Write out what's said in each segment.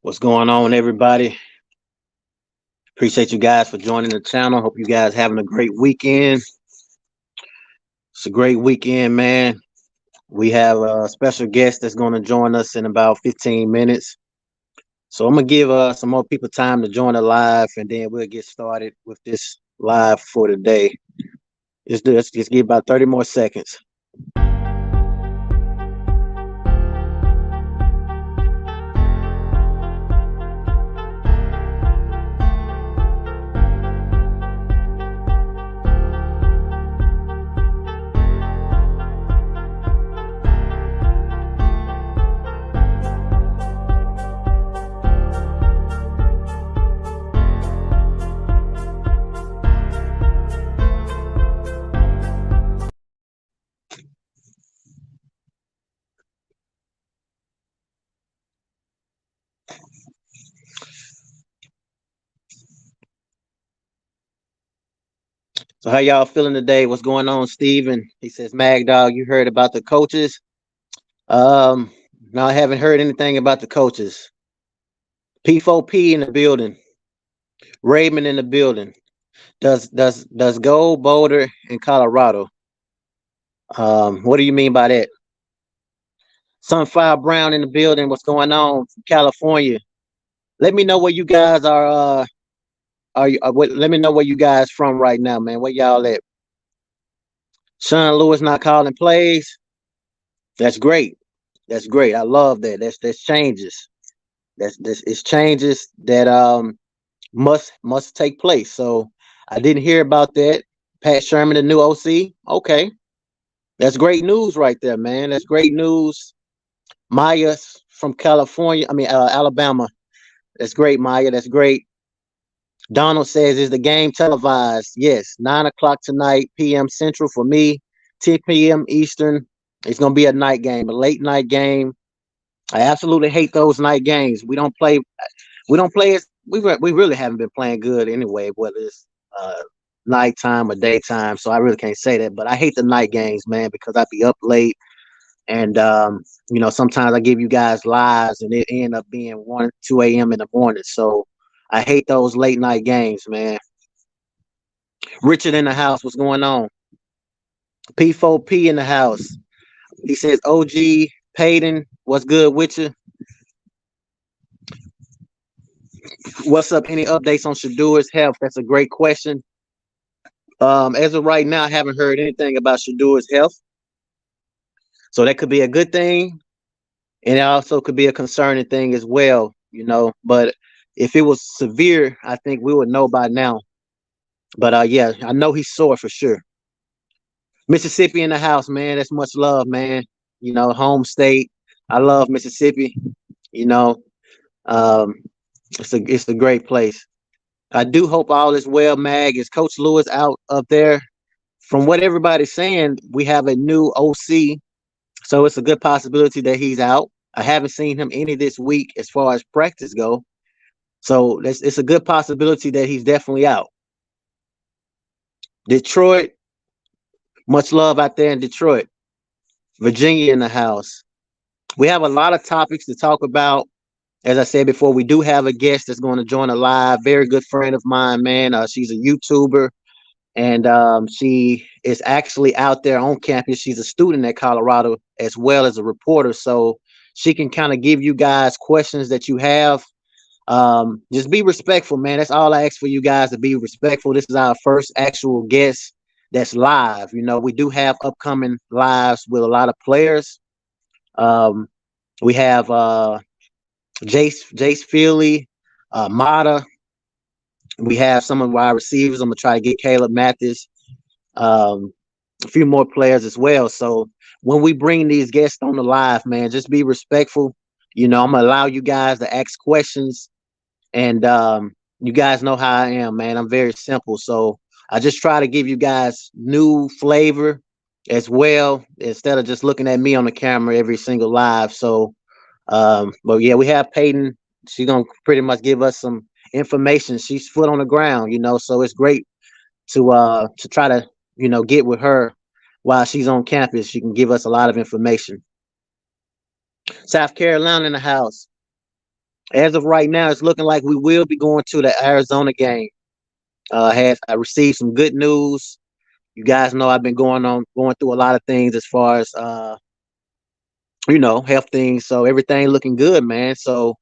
What's going on, everybody? Appreciate you guys for joining the channel. Hope you guys having a great weekend. It's a great weekend, man. We have a special guest that's going to join us in about 15 minutes. So I'm going to give some more people time to join the live, and then we'll get started with this live for today. Let's just give about 30 more seconds. So how y'all feeling today? What's going on, Steven? He says, MAGDOG, you heard about the coaches? Um, no, I haven't heard anything about the coaches. P4P in the building. Raymond in the building. Does Gold Boulder in Colorado? What do you mean by that? Sunflower Brown in the building. What's going on from California? Let me know where you guys are. Let me know where you guys from right now, man. Where y'all at? Sean Lewis not calling plays. That's great. That's great. I love that. That's changes. That's it's changes that must take place. So I didn't hear about that. Pat Sherman, the new OC. Okay, that's great news right there, man. That's great news. Maya from California. I mean Alabama. That's great, Maya. That's great. Donald says, is the game televised? Yes, 9 o'clock tonight, p.m. Central for me, 10 p.m. Eastern. It's gonna be a night game, a late night game. I absolutely hate those night games. We don't play. We don't play as we really haven't been playing good anyway, whether it's nighttime or daytime. So I really can't say that. But I hate the night games, man, because I be up late, and sometimes I give you guys lives, and it end up being 1, 2 a.m. in the morning. So I hate those late night games, man. Richard in the house, what's going on? P4P in the house. He says, OG Payton, what's good with you? What's up? Any updates on Shadur's health? That's a great question. As of right now, I haven't heard anything about Shadur's health. So that could be a good thing. And it also could be a concerning thing as well, But if it was severe, I think we would know by now. But yeah, I know he's sore for sure. Mississippi in the house, man. That's much love, man. Home state. I love Mississippi. Um, it's a great place. I do hope all is well, Mag. Is Coach Lewis out up there? From what everybody's saying, we have a new OC, so it's a good possibility that he's out. I haven't seen him any this week as far as practice go, so it's a good possibility that he's definitely out. Detroit, much love out there in Detroit. Virginia in the house. We have a lot of topics to talk about. As I said before, we do have a guest that's going to join a live. Very good friend of mine, man. She's a YouTuber, and she is actually out there on campus. She's a student at Colorado as well as a reporter, so she can kind of give you guys questions that you have. Just be respectful, man. That's all I ask for you guys, to be respectful. This is our first actual guest that's live. We do have upcoming lives with a lot of players. We have Jace Feely, Mata. We have some of our receivers. I'm gonna try to get Caleb Mathis, a few more players as well. So when we bring these guests on the live, man, just be respectful. I'm gonna allow you guys to ask questions, and you guys know how I am, man. I'm very simple, so I just try to give you guys new flavor as well, instead of just looking at me on the camera every single live. So but yeah, we have Peyton. She's gonna pretty much give us some information. She's foot on the ground, so it's great to try to get with her while she's on campus. She can give us a lot of information. South Carolina in the house. As of right now, it's looking like we will be going to the Arizona game. I received some good news. You guys know I've been going through a lot of things as far as health things. So everything looking good, man. So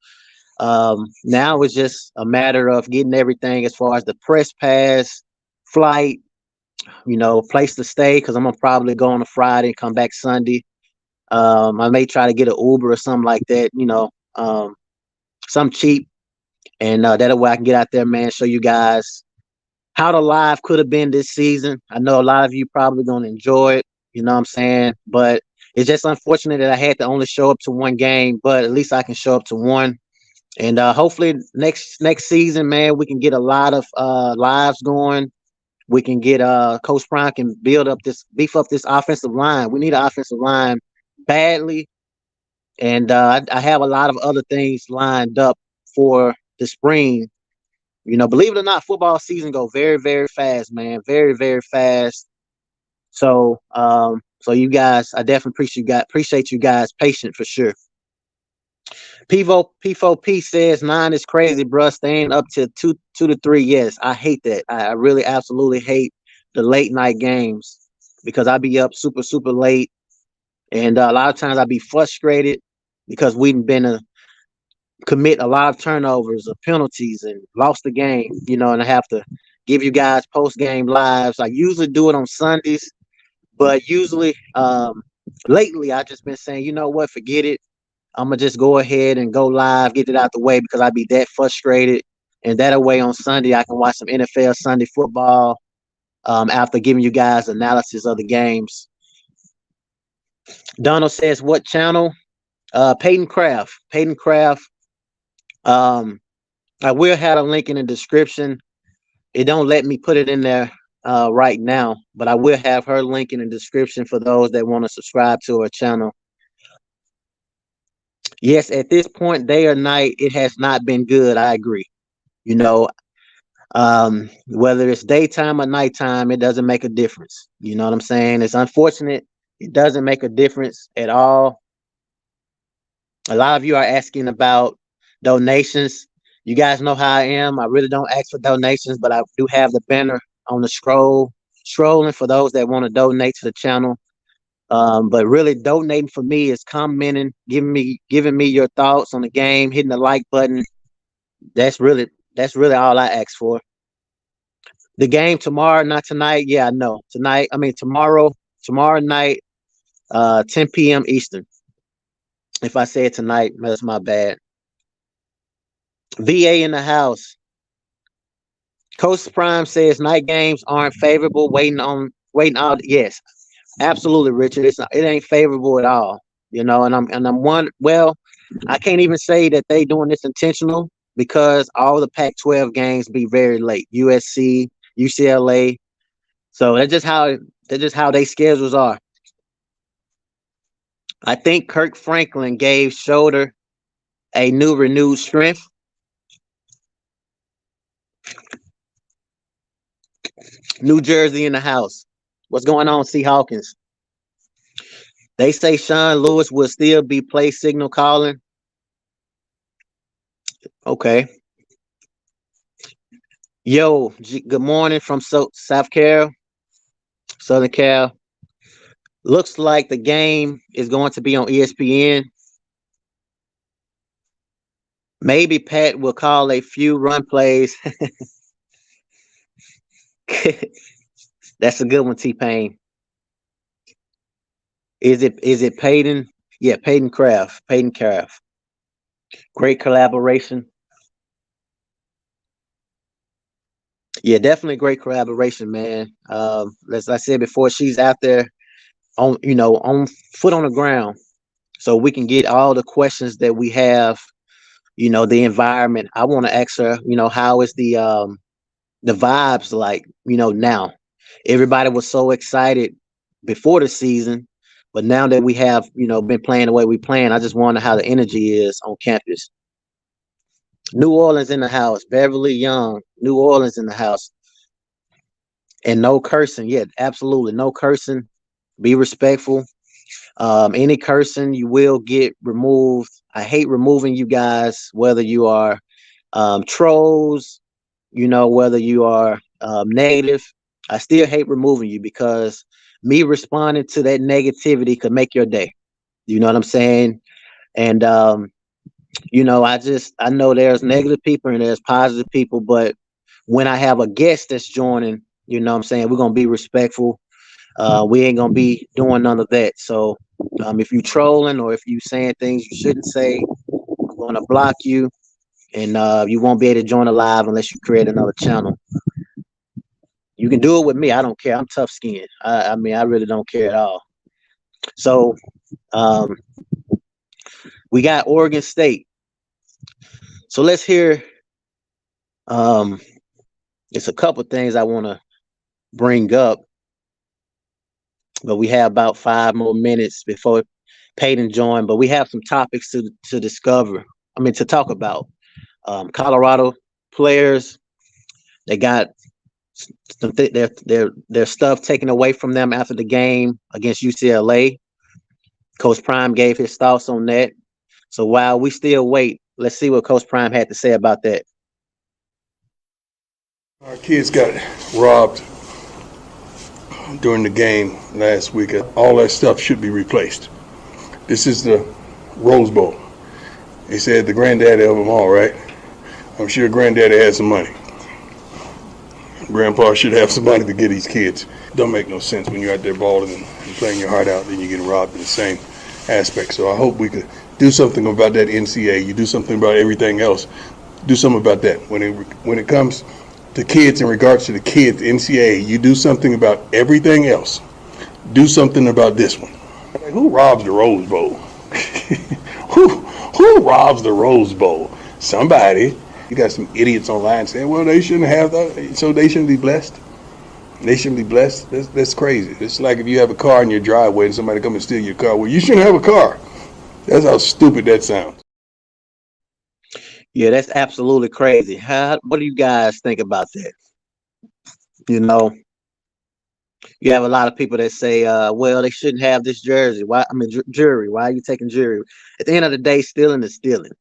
now it's just a matter of getting everything as far as the press pass, flight, place to stay, because I'm gonna probably go on a Friday and come back Sunday. I may try to get an Uber or something like that, something cheap, and that way I can get out there, man, show you guys how the live could have been this season. I know a lot of you probably gonna enjoy it, you know what I'm saying? But it's just unfortunate that I had to only show up to one game, but at least I can show up to one. And hopefully next season, man, we can get a lot of lives going. We can get Coach Prime can beef up this offensive line. We need an offensive line badly. And I have a lot of other things lined up for the spring. Believe it or not, football season go very, very fast, man. Very, very fast. So you guys, I definitely appreciate you guys' patience for sure. P4P says 9 is crazy, bro. Staying up to 2 to 3. Yes, I hate that. I really absolutely hate the late night games because I be up super, super late. And a lot of times I be frustrated because we've been commit a lot of turnovers or penalties and lost the game, and I have to give you guys post-game lives. I usually do it on Sundays, but usually lately I just been saying, you know what, forget it. I'm gonna just go ahead and go live, get it out the way because I be that frustrated. And that way on Sunday I can watch some NFL Sunday football after giving you guys analysis of the games. Donald says, what channel? Peyton Craft. Peyton Craft. I will have a link in the description. It don't let me put it in there right now, but I will have her link in the description for those that want to subscribe to her channel. Yes, at this point, day or night, it has not been good. I agree. Whether it's daytime or nighttime, it doesn't make a difference. You know what I'm saying? It's unfortunate. It doesn't make a difference at all. A lot of you are asking about donations. You guys know how I am. I really don't ask for donations, but I do have the banner on the scrolling for those that want to donate to the channel. But really donating for me is commenting, giving me your thoughts on the game, hitting the like button. That's really all I ask for. The game tomorrow, not tonight. Yeah, I know. Tomorrow night, 10 p.m. Eastern. If I say it tonight, that's my bad. VA in the house. Coach Prime says night games aren't favorable. Waiting out. Yes, absolutely, Richard. It ain't favorable at all. And I'm one. Well, I can't even say that they doing this intentional because all the Pac-12 games be very late. USC, UCLA. So that's just how they schedules are. I think Kirk Franklin gave Shoulder a new renewed strength. New Jersey in the house. What's going on, C. Hawkins? They say Sean Lewis will still be play signal calling. Okay. Yo, good morning from South Cal, Southern Cal. Looks like the game is going to be on ESPN. Maybe Pat will call a few run plays. That's a good one, T-Pain. Is it Payton? Yeah, Peyton Craft. Great collaboration. Yeah, definitely great collaboration, man. As I said before, she's out there on foot on the ground, so we can get all the questions that we have. The environment. I want to ask her. How is the vibes like? Now, everybody was so excited before the season, but now that we have been playing the way we playing, I just wonder how the energy is on campus. New Orleans in the house. Beverly Young. New Orleans in the house. And no cursing. Yeah, absolutely. No cursing. Be respectful. Any cursing, you will get removed. I hate removing you guys, whether you are trolls, whether you are negative. I still hate removing you because me responding to that negativity could make your day. You know what I'm saying? And I know there's negative people and there's positive people, but when I have a guest that's joining, what I'm saying, we're gonna be respectful. We ain't gonna be doing none of that. So if you trolling or if you saying things you shouldn't say, I'm gonna block you, and you won't be able to join a live unless you create another channel. You can do it with me. I don't care. I'm tough skinned. I mean, I really don't care at all. So um, we got Oregon State. So let's hear. It's a couple things I want to bring up, but we have about 5 more minutes before Peyton joined. But we have some topics to discover. To talk about. Colorado players, they got their stuff taken away from them after the game against UCLA. Coach Prime gave his thoughts on that. So while we still wait, let's see what Coach Prime had to say about that. Our kids got robbed during the game last week. All that stuff should be replaced. This is the Rose Bowl. They said the granddaddy of them all, right? I'm sure granddaddy has some money. Grandpa should have some money to get these kids. Don't make no sense when you're out there balling and playing your heart out, then you get robbed in the same aspect. So I hope we could do something about that NCAA. You do something about everything else. Do something about that. When it comes to kids, in regards to the kids, NCAA, you do something about everything else. Do something about this one. Like, who robs the Rose Bowl? Who robs the Rose Bowl? Somebody. You got some idiots online saying, well, they shouldn't have that, so they shouldn't be blessed. They shouldn't be blessed. That's crazy. It's like if you have a car in your driveway and somebody come and steal your car. Well, you shouldn't have a car. That's how stupid that sounds. Yeah, that's absolutely crazy. What do you guys think about that? You have a lot of people that say, well, they shouldn't have this jersey. Why? Jury. Why are you taking jury? At the end of the day, stealing is stealing.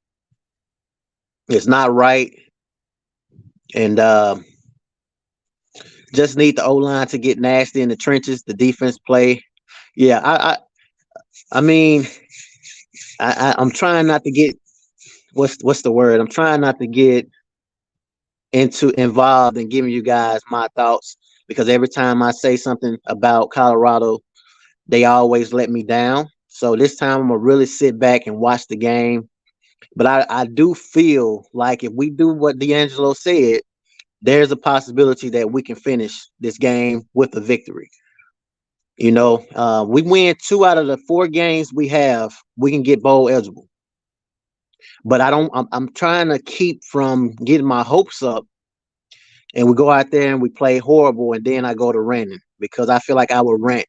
It's not right. And just need the O-line to get nasty in the trenches, the defense play. Yeah, I'm trying not to get what's the word? I'm trying not to get involved in giving you guys my thoughts, because every time I say something about Colorado, they always let me down. So this time I'm gonna really sit back and watch the game. But I do feel like if we do what D'Angelo said, there's a possibility that we can finish this game with a victory. We win 2 out of the 4 games we have, we can get bowl eligible. But I'm trying to keep from getting my hopes up and we go out there and we play horrible and then I go to ranting, because I feel like I would rant.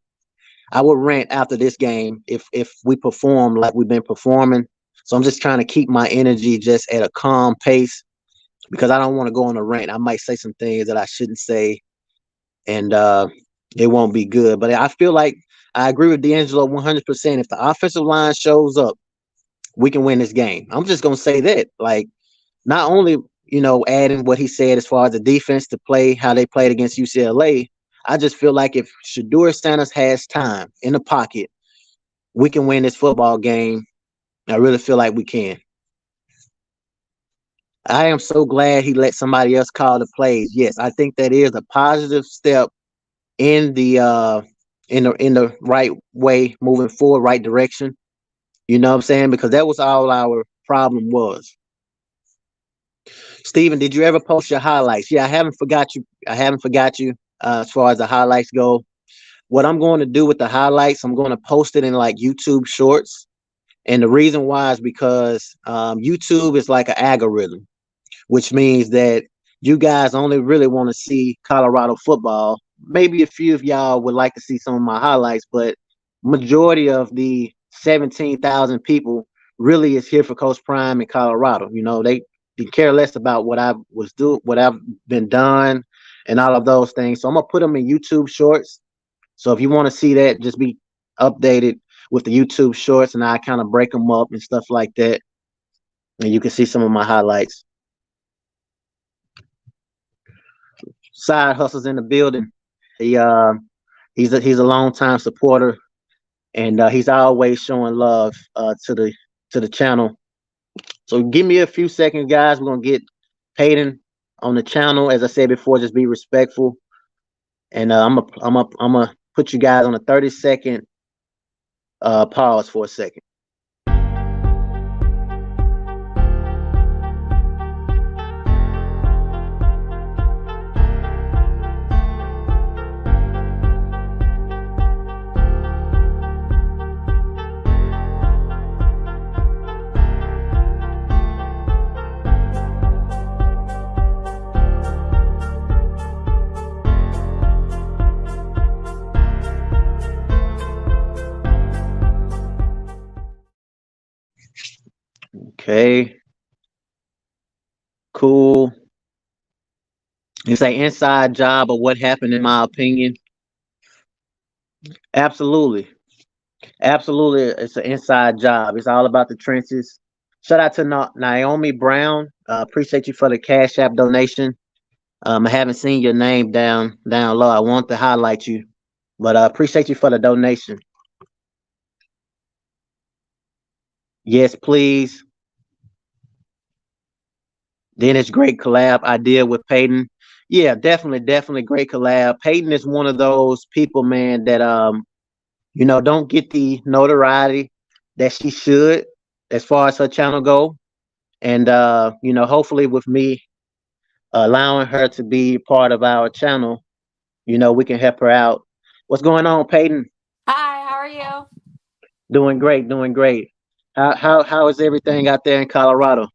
I would rant after this game if we perform like we've been performing. So I'm just trying to keep my energy just at a calm pace, because I don't want to go on a rant. I might say some things that I shouldn't say, and it won't be good. But I feel like I agree with D'Angelo 100%. If the offensive line shows up, we can win this game. I'm just going to say that. Like, not only, adding what he said as far as the defense to play how they played against UCLA, I just feel like if Shedeur Sanders has time in the pocket, we can win this football game. I really feel like we can. I am so glad he let somebody else call the plays. Yes, I think that is a positive step in the right way, moving forward, right direction. You know what I'm saying? Because that was all our problem was. Steven, did you ever post your highlights? Yeah, I haven't forgot you. As far as the highlights go. What I'm going to do with the highlights, I'm going to post it in like YouTube Shorts. And the reason why is because YouTube is like an algorithm, which means that you guys only really want to see Colorado football. Maybe a few of y'all would like to see some of my highlights, but majority of the 17,000 people really is here for Coach Prime in Colorado. They care less about what I was doing, what I've been done, and all of those things. So I'm gonna put them in YouTube Shorts. So if you want to see that, just be updated with the YouTube shorts, and I kind of break them up and stuff like that. And you can see some of my highlights. Side hustles in the building. He he's a long time supporter, and he's always showing love to the channel. So give me a few seconds, guys. We're gonna get Peyton on the channel. As I said before, just be respectful, and I'm gonna put you guys on a 30-second pause for a second. Okay. Cool. It's an inside job of what happened, in my opinion. Absolutely. Absolutely. It's an inside job. It's all about the trenches. Shout out to Naomi Brown. Appreciate you for the Cash App donation. I haven't seen your name down low. I want to highlight you, but I appreciate you for the donation. Yes, please. Then it's great collab idea with Peyton. Yeah, definitely great collab. Peyton is one of those people, man, that don't get the notoriety that she should as far as her channel go. And hopefully with me allowing her to be part of our channel, we can help her out. What's going on, Peyton? Hi, how are you? Doing great, doing great. How is everything out there in Colorado?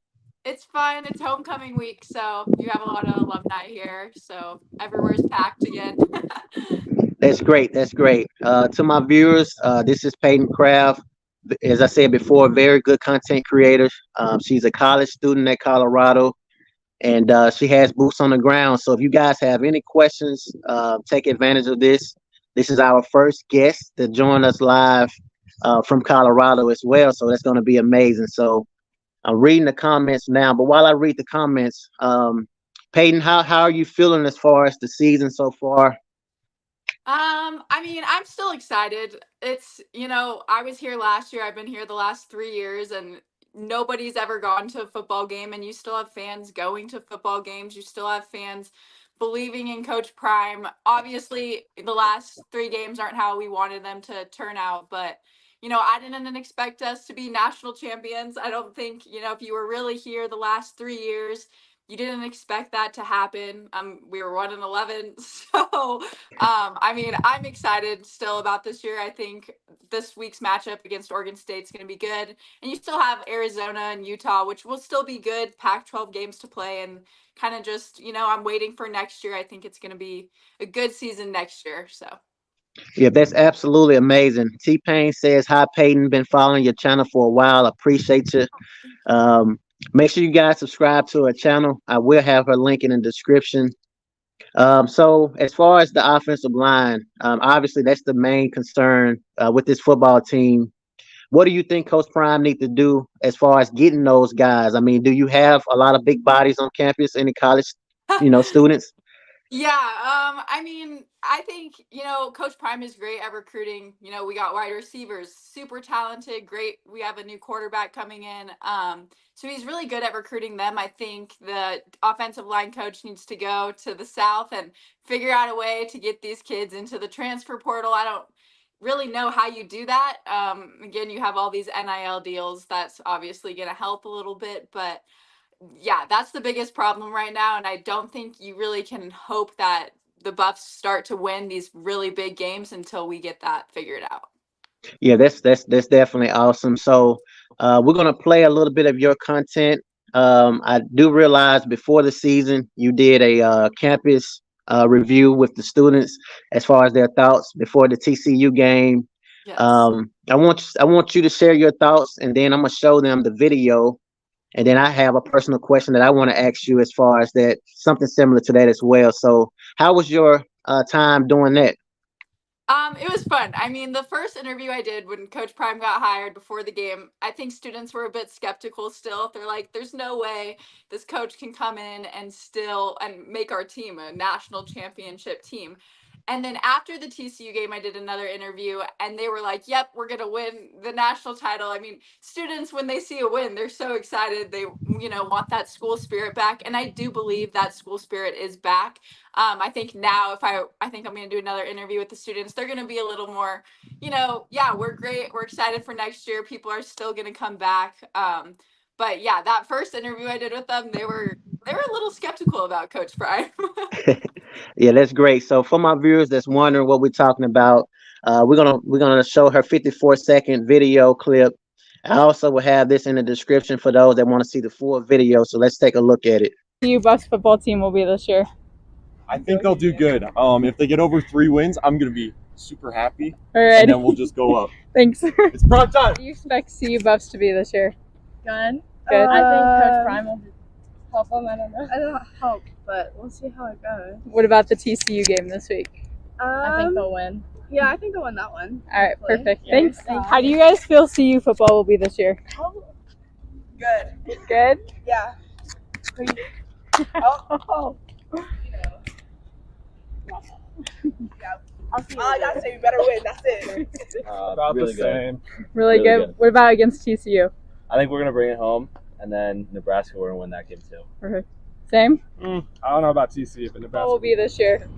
It's fun. It's homecoming week, so you have a lot of alumni here, so everywhere's packed again. That's great. That's great. To my viewers, this is Peyton Craft. As I said before, very good content creator. She's a college student at Colorado, and she has boots on the ground. So if you guys have any questions, take advantage of this. This is our first guest to join us live from Colorado as well. So that's going to be amazing. So I'm reading the comments now. But while I read the comments, Peyton, how are you feeling as far as the season so far? I mean, I'm still excited. It's, I was here last year. I've been here the last 3 years, and nobody's ever gone to a football game, and you still have fans going to football games. You still have fans believing in Coach Prime. Obviously, the last 3 games aren't how we wanted them to turn out, but I didn't expect us to be national champions. I don't think, if you were really here the last 3 years, you didn't expect that to happen. We were 1-11. So, I mean, I'm excited still about this year. I think this week's matchup against Oregon State's going to be good. And you still have Arizona and Utah, which will still be good Pac-12 games to play. And kind of just, I'm waiting for next year. I think it's going to be a good season next year. So. Yeah, that's absolutely amazing. T-Pain says, hi, Peyton. Been following your channel for a while. Appreciate you. Make sure you guys subscribe to her channel. I will have her link in the description. So as far as the offensive line, obviously that's the main concern with this football team. What do you think Coach Prime need to do as far as getting those guys? I mean, do you have a lot of big bodies on campus, any college, students? Yeah, I mean, I think, Coach Prime is great at recruiting. We got wide receivers, super talented, great. We have a new quarterback coming in. So he's really good at recruiting them. I think the offensive line coach needs to go to the South and figure out a way to get these kids into the transfer portal. I don't really know how you do that. Again, you have all these NIL deals. That's obviously going to help a little bit, but yeah, that's the biggest problem right now. And I don't think you really can hope that the Buffs start to win these really big games until we get that figured out. Yeah, that's definitely awesome. So we're gonna play a little bit of your content. I do realize before the season you did a campus review with the students as far as their thoughts before the TCU game. Yes. I want you to share your thoughts, and then I'm gonna show them the video. And then I have a personal question that I want to ask you as far as that, something similar to that as well. So how was your time doing that? It was fun. I mean, the first interview I did when Coach Prime got hired before the game, I think students were a bit skeptical still. They're like, there's no way this coach can come in and still and make our team a national championship team. And then after the TCU game, I did another interview and they were like, yep, we're going to win the national title. I mean, students, when they see a win, they're so excited. They, want that school spirit back. And I do believe that school spirit is back. I think now I think I'm going to do another interview with the students, they're going to be a little more, yeah, we're great. We're excited for next year. People are still going to come back. But yeah, that first interview I did with them, they were a little skeptical about Coach Prime. Yeah, that's great. So for my viewers that's wondering what we're talking about, we're gonna show her 54-second video clip. I also will have this in the description for those that want to see the full video. So let's take a look at it. You Bucks football team will be this year? I think they'll do good. If they get over 3 wins, I'm gonna be super happy. All right. And then we'll just go up. Thanks. It's prime time. What do you expect CU Buffs to be this year? Good. Good. I think Coach Prime will help them. I don't know. I don't hope, but we'll see how it goes. What about the TCU game this week? I think they'll win. Yeah, I think they'll win that one. All right, hopefully. perfect. Yeah, Thanks. How do you guys feel CU football will be this year? Good. Good? Yeah. I gotta say we better win. That's it. About really the same. Really good. What about against TCU? I think we're gonna bring it home, and then Nebraska we're gonna win that game too. Perfect. Same? I don't know about TCU, but Nebraska What will be this year?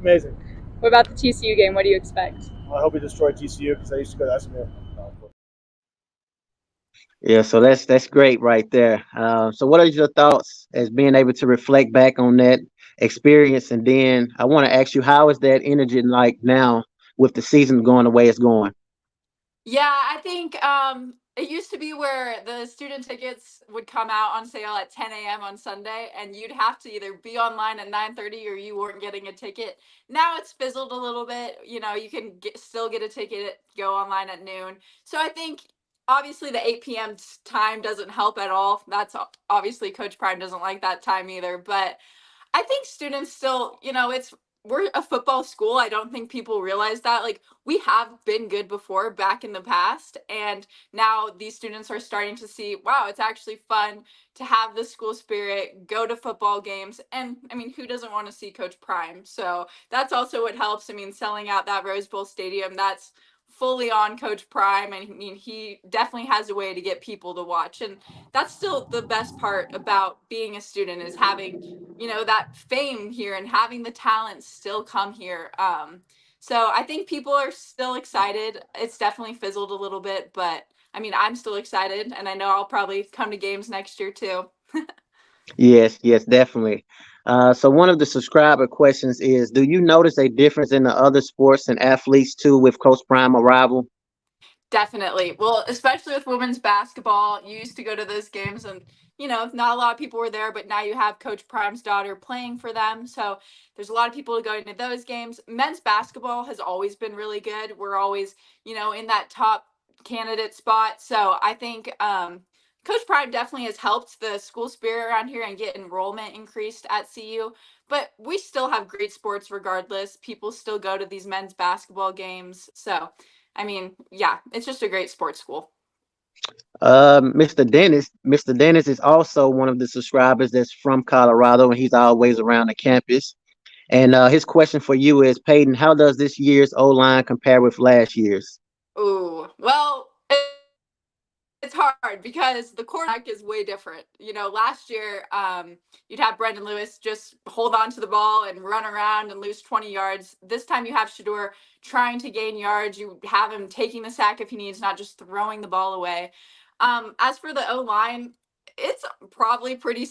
amazing. What about the TCU game? What do you expect? I hope we destroy TCU because I used to go to SMU. Yeah, so that's great right there. So what are your thoughts as being able to reflect back on that experience? And then I want to ask you, how is that energy like now with the season going the way it's going? Yeah, I think it used to be where the student tickets would come out on sale at 10 a.m. on Sunday, and you'd have to either be online at 9:30 or you weren't getting a ticket. Now it's fizzled a little bit. You can still get a ticket, go online at noon. So I think obviously the 8 p.m. time doesn't help at all. That's obviously Coach Prime doesn't like that time either. But I think students still, we're a football school. I don't think people realize that. Like, we have been good before back in the past. And now these students are starting to see, wow, it's actually fun to have the school spirit, go to football games. And I mean, who doesn't want to see Coach Prime? So that's also what helps. I mean, selling out that Rose Bowl stadium, that's fully on Coach Prime. And I mean, he definitely has a way to get people to watch. And that's still the best part about being a student, is having, that fame here and having the talent still come here. So I think people are still excited. It's definitely fizzled a little bit, but I mean, I'm still excited, and I know I'll probably come to games next year too. Yes, definitely. So one of the subscriber questions is, do you notice a difference in the other sports and athletes too with Coach Prime arrival? Definitely. Well, especially with women's basketball, you used to go to those games and, not a lot of people were there, but now you have Coach Prime's daughter playing for them. So there's a lot of people going to those games. Men's basketball has always been really good. We're always, in that top candidate spot. So I think Coach Prime definitely has helped the school spirit around here and get enrollment increased at CU. But we still have great sports regardless. People still go to these men's basketball games. So I mean, yeah, it's just a great sports school. Mr. Dennis is also one of the subscribers that's from Colorado, and he's always around the campus. And his question for you is, Peyton, how does this year's O-line compare with last year's? Ooh, well, it's hard because the quarterback is way different. Last year, you'd have Brendan Lewis just hold on to the ball and run around and lose 20 yards. This time you have Shador trying to gain yards. You have him taking the sack if he needs, not just throwing the ball away. As for the O-line, it's probably pretty,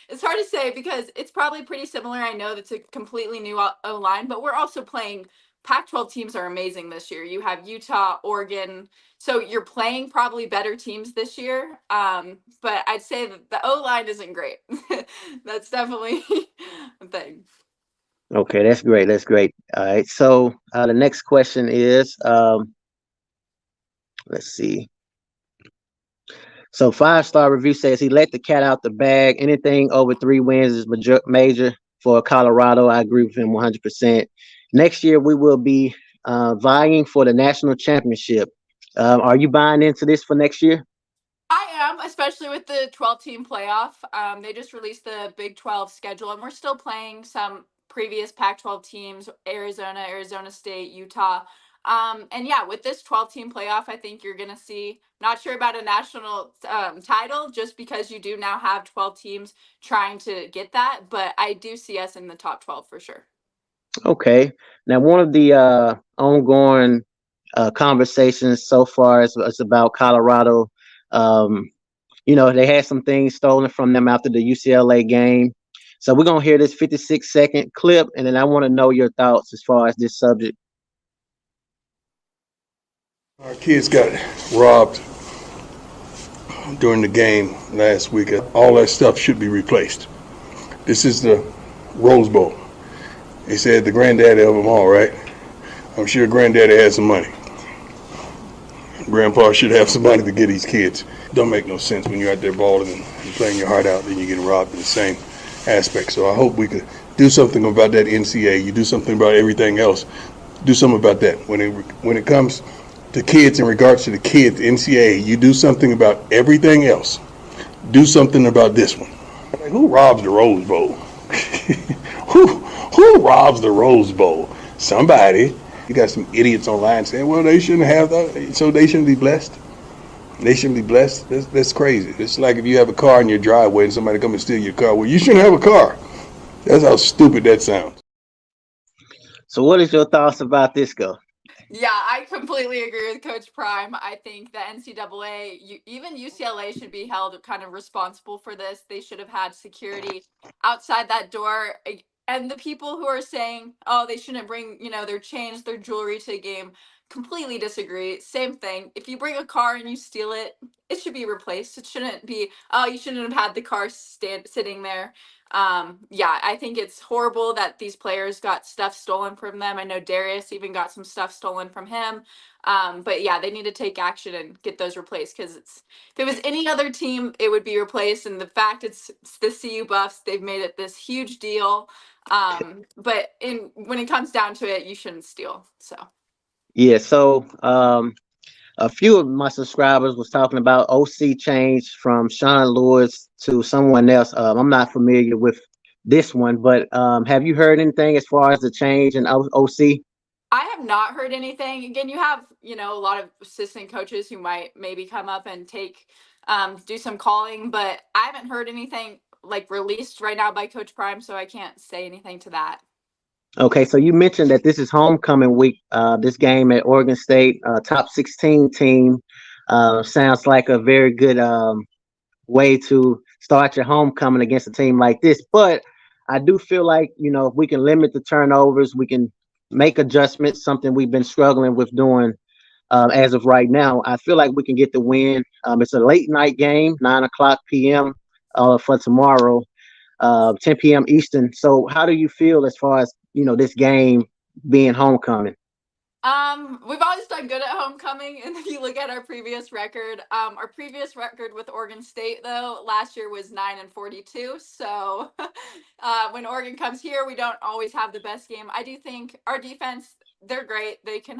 it's hard to say because it's probably pretty similar. I know that's a completely new O-line, but we're also playing Pac-12 teams are amazing this year. You have Utah, Oregon. So you're playing probably better teams this year. But I'd say that the O-line isn't great. That's definitely a thing. Okay, that's great. All right. So the next question is, let's see. So 5-star review says he let the cat out the bag. Anything over 3 wins is major for Colorado. I agree with him 100%. Next year we will be vying for the national championship. Are you buying into this for next year? I am, especially with the 12-team playoff. They just released the Big 12 schedule, and we're still playing some previous Pac-12 teams: Arizona, Arizona State, Utah. And yeah, with this 12-team playoff, I think you're going to see, not sure about a national title, just because you do now have 12 teams trying to get that, but I do see us in the top 12 for sure. Okay. Now, one of the ongoing conversations so far is about Colorado. Um, they had some things stolen from them after the UCLA game. So we're going to hear this 56-second clip, and then I want to know your thoughts as far as this subject. Our kids got robbed during the game last week. All that stuff should be replaced. This is the Rose Bowl. They said the granddaddy of them all, right? I'm sure granddaddy has some money. Grandpa should have some money to get these kids. Don't make no sense when you're out there balling and playing your heart out, then you're getting robbed in the same aspect. So I hope we could do something about that NCAA. You do something about everything else. Do something about that. When it comes to kids, in regards to the kids, NCAA, you do something about everything else. Do something about this one. Like, who robs the Rose Bowl? Who robs the Rose Bowl? Somebody. You got some idiots online saying, well, they shouldn't have that, so they shouldn't be blessed. They shouldn't be blessed. That's crazy. It's like if you have a car in your driveway and somebody come and steal your car. Well, you shouldn't have a car. That's how stupid that sounds. So what is your thoughts about this, go? Yeah, I completely agree with Coach Prime. I think the NCAA, even UCLA, should be held kind of responsible for this. They should have had security outside that door. And the people who are saying, oh, they shouldn't bring, their chains, their jewelry to a game, completely disagree. Same thing. If you bring a car and you steal it, it should be replaced. It shouldn't be, oh, you shouldn't have had the car sitting there. Yeah, I think it's horrible that these players got stuff stolen from them. I know Darius even got some stuff stolen from him. But yeah, they need to take action and get those replaced, because if it was any other team, it would be replaced. And the fact it's the CU Buffs, they've made it this huge deal. But when it comes down to it, you shouldn't steal. So Yeah, so a few of my subscribers was talking about OC change from Sean Lewis to someone else. I'm not familiar with this one, but have you heard anything as far as the change in OC? I have not heard anything. Again, you have, a lot of assistant coaches who might maybe come up and do some calling, but I haven't heard anything like released right now by Coach Prime, so I can't say anything to that. Okay, so you mentioned that this is homecoming week. This game at Oregon State, top 16 team, sounds like a very good way to start your homecoming against a team like this. But I do feel like, if we can limit the turnovers, we can make adjustments, something we've been struggling with doing as of right now. I feel like we can get the win. It's a late night game, 9:00 p.m. For tomorrow, 10 p.m. Eastern. So how do you feel as far as, this game being homecoming? We've always done good at homecoming, and if you look at our previous record with Oregon State, though, last year was 9-42. So when Oregon comes here, we don't always have the best game. I do think our defense, they're great. They can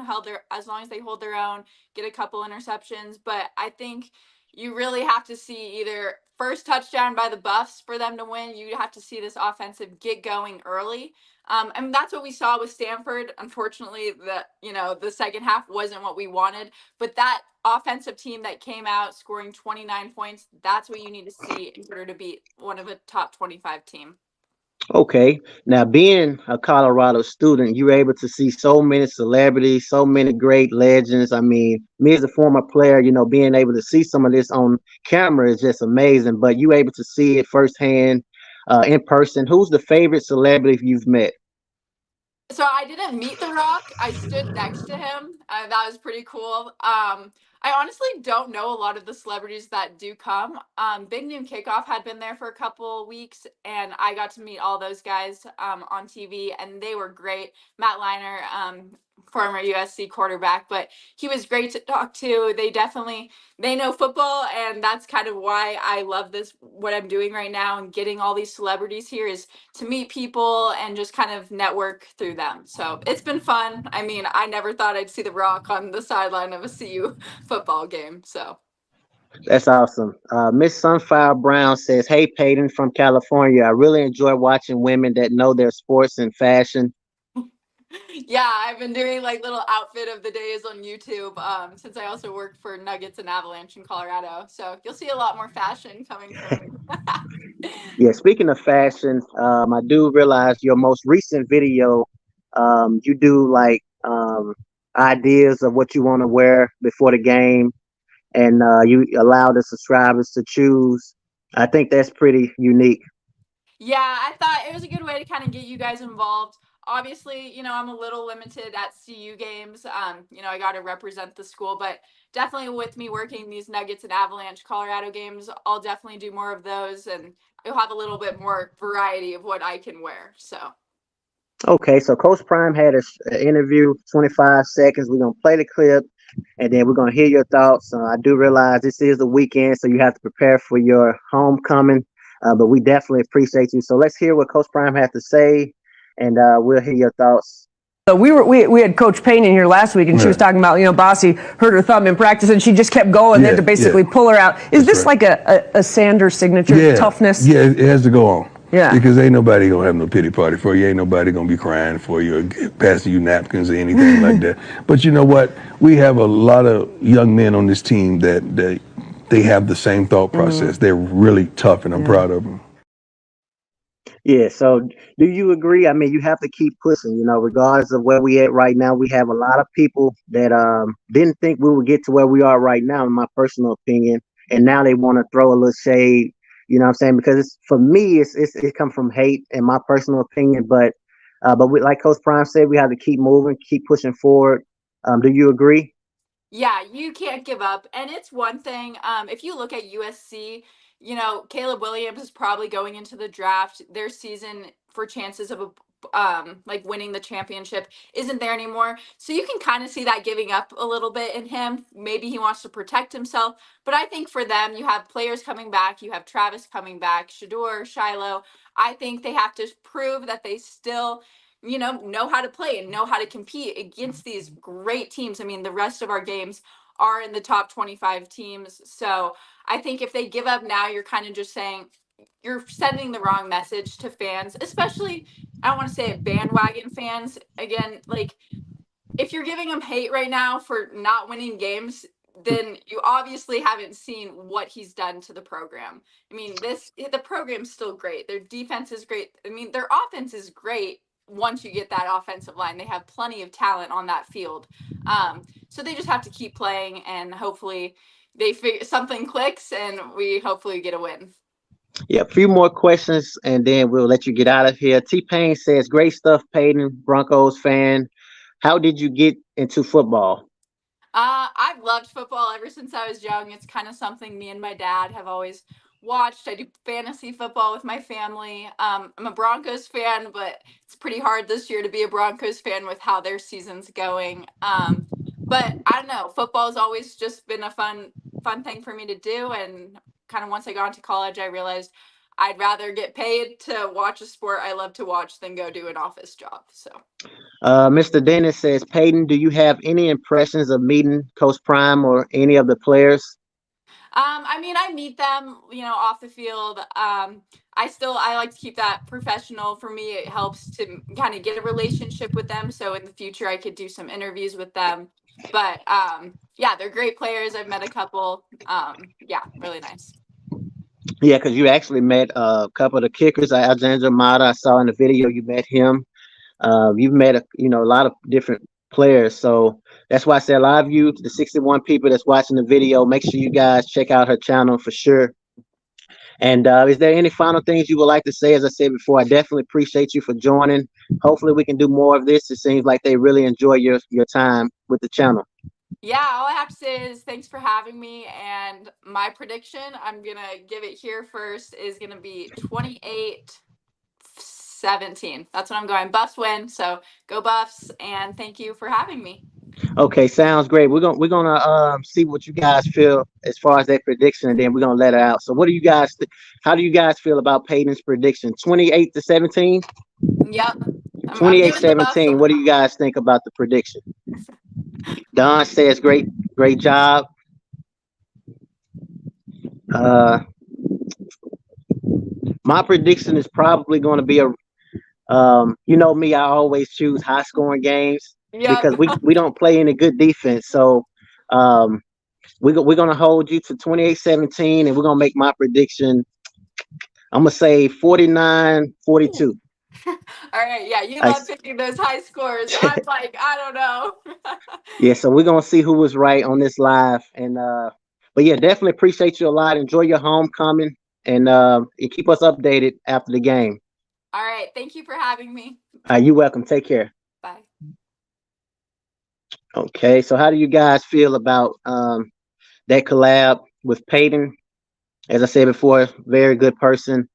as long as they hold their own, get a couple interceptions. But I think you really have to see either first touchdown by the Buffs for them to win. You have to see this offensive get going early. And that's what we saw with Stanford. Unfortunately, the second half wasn't what we wanted. But that offensive team that came out scoring 29 points, that's what you need to see in order to beat one of a top 25 team. Okay. Now, being a Colorado student, you're able to see so many celebrities, so many great legends. I mean, me as a former player, being able to see some of this on camera is just amazing. But you able to see it firsthand, in person. Who's the favorite celebrity you've met? So I didn't meet The Rock. I stood next to him. That was pretty cool. I honestly don't know a lot of the celebrities that do come. Big Noon Kickoff had been there for a couple weeks, and I got to meet all those guys on TV, and they were great. Matt Liner, former USC quarterback, but he was great to talk to. They know football, and that's kind of why I love what I'm doing right now, and getting all these celebrities here is to meet people and just kind of network through them. So it's been fun. I mean, I never thought I'd see The Rock on the sideline of a CU football game. So That's awesome. Miss Sunflower Brown says, "Hey Peyton from California. I really enjoy watching women that know their sports and fashion." yeah, I've been doing like little outfit of the days on YouTube since I also worked for Nuggets and Avalanche in Colorado. So you'll see a lot more fashion coming from me. Yeah, speaking of fashion, I do realize your most recent video, you do like ideas of what you want to wear before the game, and you allow the subscribers to choose. I think that's pretty unique. Yeah, I thought it was a good way to kind of get you guys involved. Obviously, I'm a little limited at CU games. I got to represent the school, but definitely with me working these Nuggets and Avalanche Colorado games, I'll definitely do more of those, and you'll have a little bit more variety of what I can wear. So. Okay, so Coach Prime had an interview, 25 seconds. We're gonna play the clip, and then we're gonna hear your thoughts. I do realize this is the weekend, so you have to prepare for your homecoming. But we definitely appreciate you. So let's hear what Coach Prime has to say, and we'll hear your thoughts. So we had Coach Payton in here last week, and she was talking about, Bossy hurt her thumb in practice, and she just kept going. They had to basically pull her out. Is this like a Sanders signature, toughness? Yeah, it has to go on. Yeah. Because ain't nobody gonna have no pity party for you. Ain't nobody gonna be crying for you or passing you napkins or anything like that. But you know what? We have a lot of young men on this team that they have the same thought process. They're really tough, and I'm proud of them. Yeah, so do you agree? I mean, you have to keep pushing, regardless of where we at right now. We have a lot of people that didn't think we would get to where we are right now, in my personal opinion. And now they want to throw a little shade, you know what I'm saying? Because for me, it comes from hate, in my personal opinion. But like Coach Prime said, we have to keep moving, keep pushing forward. Do you agree? Yeah, you can't give up. And it's one thing, if you look at USC, Caleb Williams is probably going into the draft. Their season for chances of like winning the championship isn't there anymore. So you can kind of see that giving up a little bit in him. Maybe he wants to protect himself. But I think for them, you have players coming back. You have Travis coming back, Shador, Shiloh. I think they have to prove that they still know how to play and know how to compete against these great teams. I mean, the rest of our games are in the top 25 teams. So I think if they give up now, you're kind of just saying you're sending the wrong message to fans, especially, I don't want to say it, bandwagon fans. Again, like if you're giving them hate right now for not winning games, then you obviously haven't seen what he's done to the program. I mean, the program's still great. Their defense is great. I mean, their offense is great. Once you get that offensive line, they have plenty of talent on that field. So they just have to keep playing, and hopefully something clicks, and we hopefully get a win. Yeah, a few more questions, and then we'll let you get out of here. T-Pain says, "Great stuff, Peyton, Broncos fan. How did you get into football?" I've loved football ever since I was young. It's kind of something me and my dad have always watched. I do fantasy football with my family. I'm a Broncos fan, but it's pretty hard this year to be a Broncos fan with how their season's going. But I don't know. Football's always just been a fun thing for me to do. And kind of once I got into college, I realized I'd rather get paid to watch a sport I love to watch than go do an office job. So. Mr. Dennis says, "Peyton, do you have any impressions of meeting Coach Prime or any of the players?" I mean, I meet them, off the field. I like to keep that professional. For me, it helps to kind of get a relationship with them. So in the future, I could do some interviews with them. But yeah, they're great players. I've met a couple. Yeah, really nice. Yeah, because you actually met a couple of the kickers. Alexander Mata, I saw in the video you met him. You've met a lot of different players, so that's why I said a lot of you, the 61 people that's watching the video, make sure you guys check out her channel for sure. And is there any final things you would like to say? As I said before, I definitely appreciate you for joining. Hopefully we can do more of this. It seems like they really enjoy your time with the channel. Yeah, all I have to say is thanks for having me. And my prediction, I'm gonna give it here first, is gonna be 28-7. 28-17. That's what I'm going. Buffs win. So go Buffs, and thank you for having me. Okay, sounds great. We're gonna see what you guys feel as far as that prediction, and then we're gonna let it out. So, what do you guys? How do you guys feel about Peyton's prediction? 28-17. Yep. I'm giving the Buffs. 28-17. What do you guys think about the prediction? Don says, "Great job." My prediction is probably going to be you know me, I always choose high scoring games because we don't play any good defense. So we're going to hold you to 28-17, and we're going to make my prediction. I'm going to say 49-42. All right. Yeah. You love picking those high scores. I'm like, I don't know. Yeah. So we're going to see who was right on this live. And, but yeah, definitely appreciate you a lot. Enjoy your homecoming, and keep us updated after the game. All right. Thank you for having me. You're welcome. Take care. Bye. Okay. So how do you guys feel about that collab with Payton? As I said before, very good person.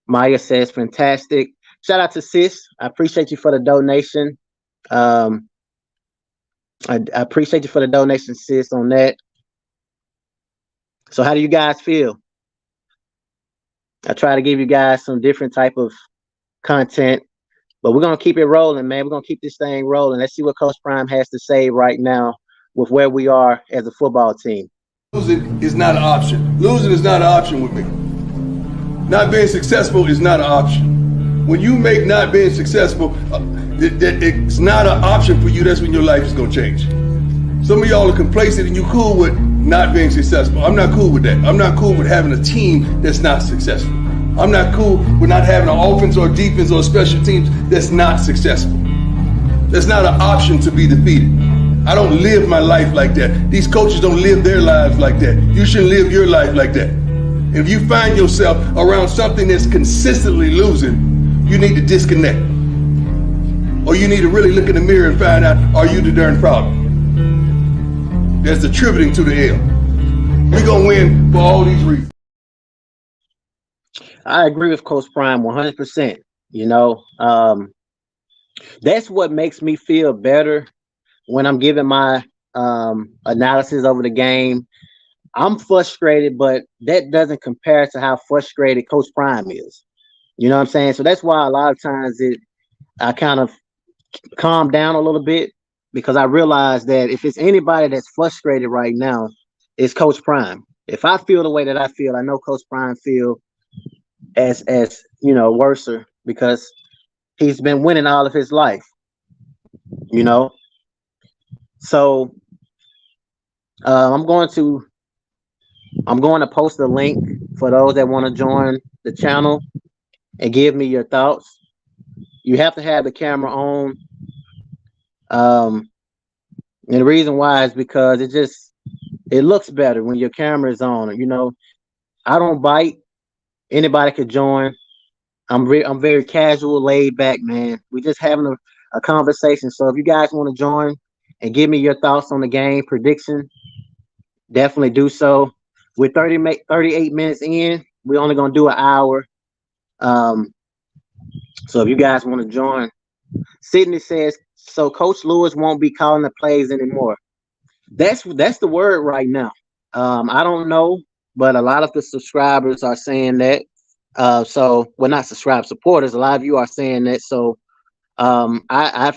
Maya says fantastic. Shout out to Sis. I appreciate you for the donation. I appreciate you for the donation, Sis, on that. So how do you guys feel? I try to give you guys some different type of content, but we're going to keep it rolling, man. We're going to keep this thing rolling. Let's see what Coach Prime has to say right now with where we are as a football team. Losing is not an option. Losing is not an option with me. Not being successful is not an option. When you make not being successful, it's not an option for you. That's when your life is going to change. Some of y'all are complacent and you cool with not being successful. I'm not cool with that. I'm not cool with having a team that's not successful. I'm not cool with not having an offense or defense or special teams that's not successful. That's not an option to be defeated. I don't live my life like that. These coaches don't live their lives like that. You should live your life like that. If you find yourself around something that's consistently losing, you need to disconnect. Or you need to really look in the mirror and find out, are you the darn problem? That's attributing to the L. We're going to win for all these reasons. I agree with Coach Prime 100%. You know, that's what makes me feel better when I'm giving my analysis over the game. I'm frustrated, but that doesn't compare to how frustrated Coach Prime is. You know what I'm saying? So that's why a lot of times I kind of calm down a little bit, because I realize that if it's anybody that's frustrated right now, it's Coach Prime. If I feel the way that I feel, I know Coach Prime feel as you know, worser, because he's been winning all of his life. You know? So I'm going to post a link for those that want to join the channel and give me your thoughts. You have to have the camera on. And the reason why is because it looks better when your camera is on. You know, I don't bite. Anybody could join. I'm very casual, laid back, man. We just having a conversation. So if you guys want to join and give me your thoughts on the game prediction, definitely do so. We're 38 minutes in. We're only gonna do an hour. So if you guys want to join, Sydney says, so Coach Lewis won't be calling the plays anymore. That's the word right now. I don't know, but a lot of the subscribers are saying that. So well, not subscribe supporters. A lot of you are saying that. So I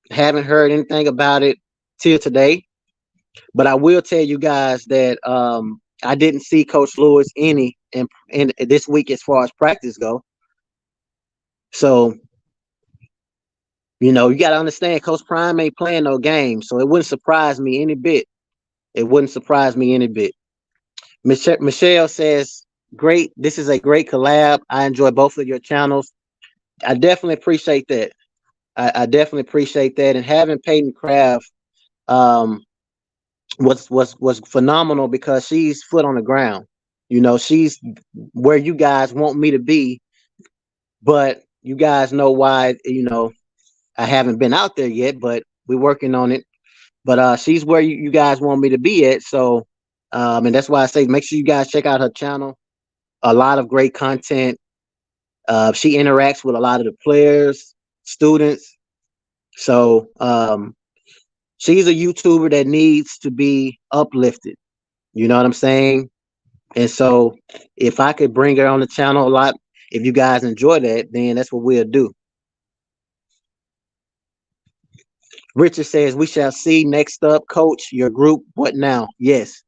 haven't heard anything about it till today, but I will tell you guys that I didn't see Coach Lewis in this week as far as practice go. So, you know, you got to understand, Coach Prime ain't playing no games, so it wouldn't surprise me any bit. It wouldn't surprise me any bit. Michelle says, great. This is a great collab. I enjoy both of your channels. I definitely appreciate that. I definitely appreciate that. And having Peyton Craft was phenomenal, because she's foot on the ground. You know, she's where you guys want me to be, but you guys know why, you know, I haven't been out there yet, but we're working on it. But she's where you guys want me to be at. So, and that's why I say make sure you guys check out her channel. A lot of great content. She interacts with a lot of the players, students. So she's a YouTuber that needs to be uplifted. You know what I'm saying? And so if I could bring her on the channel a lot, if you guys enjoy that, then that's what we'll do. Richard says, we shall see. Next up, coach, your group, what now? Yes,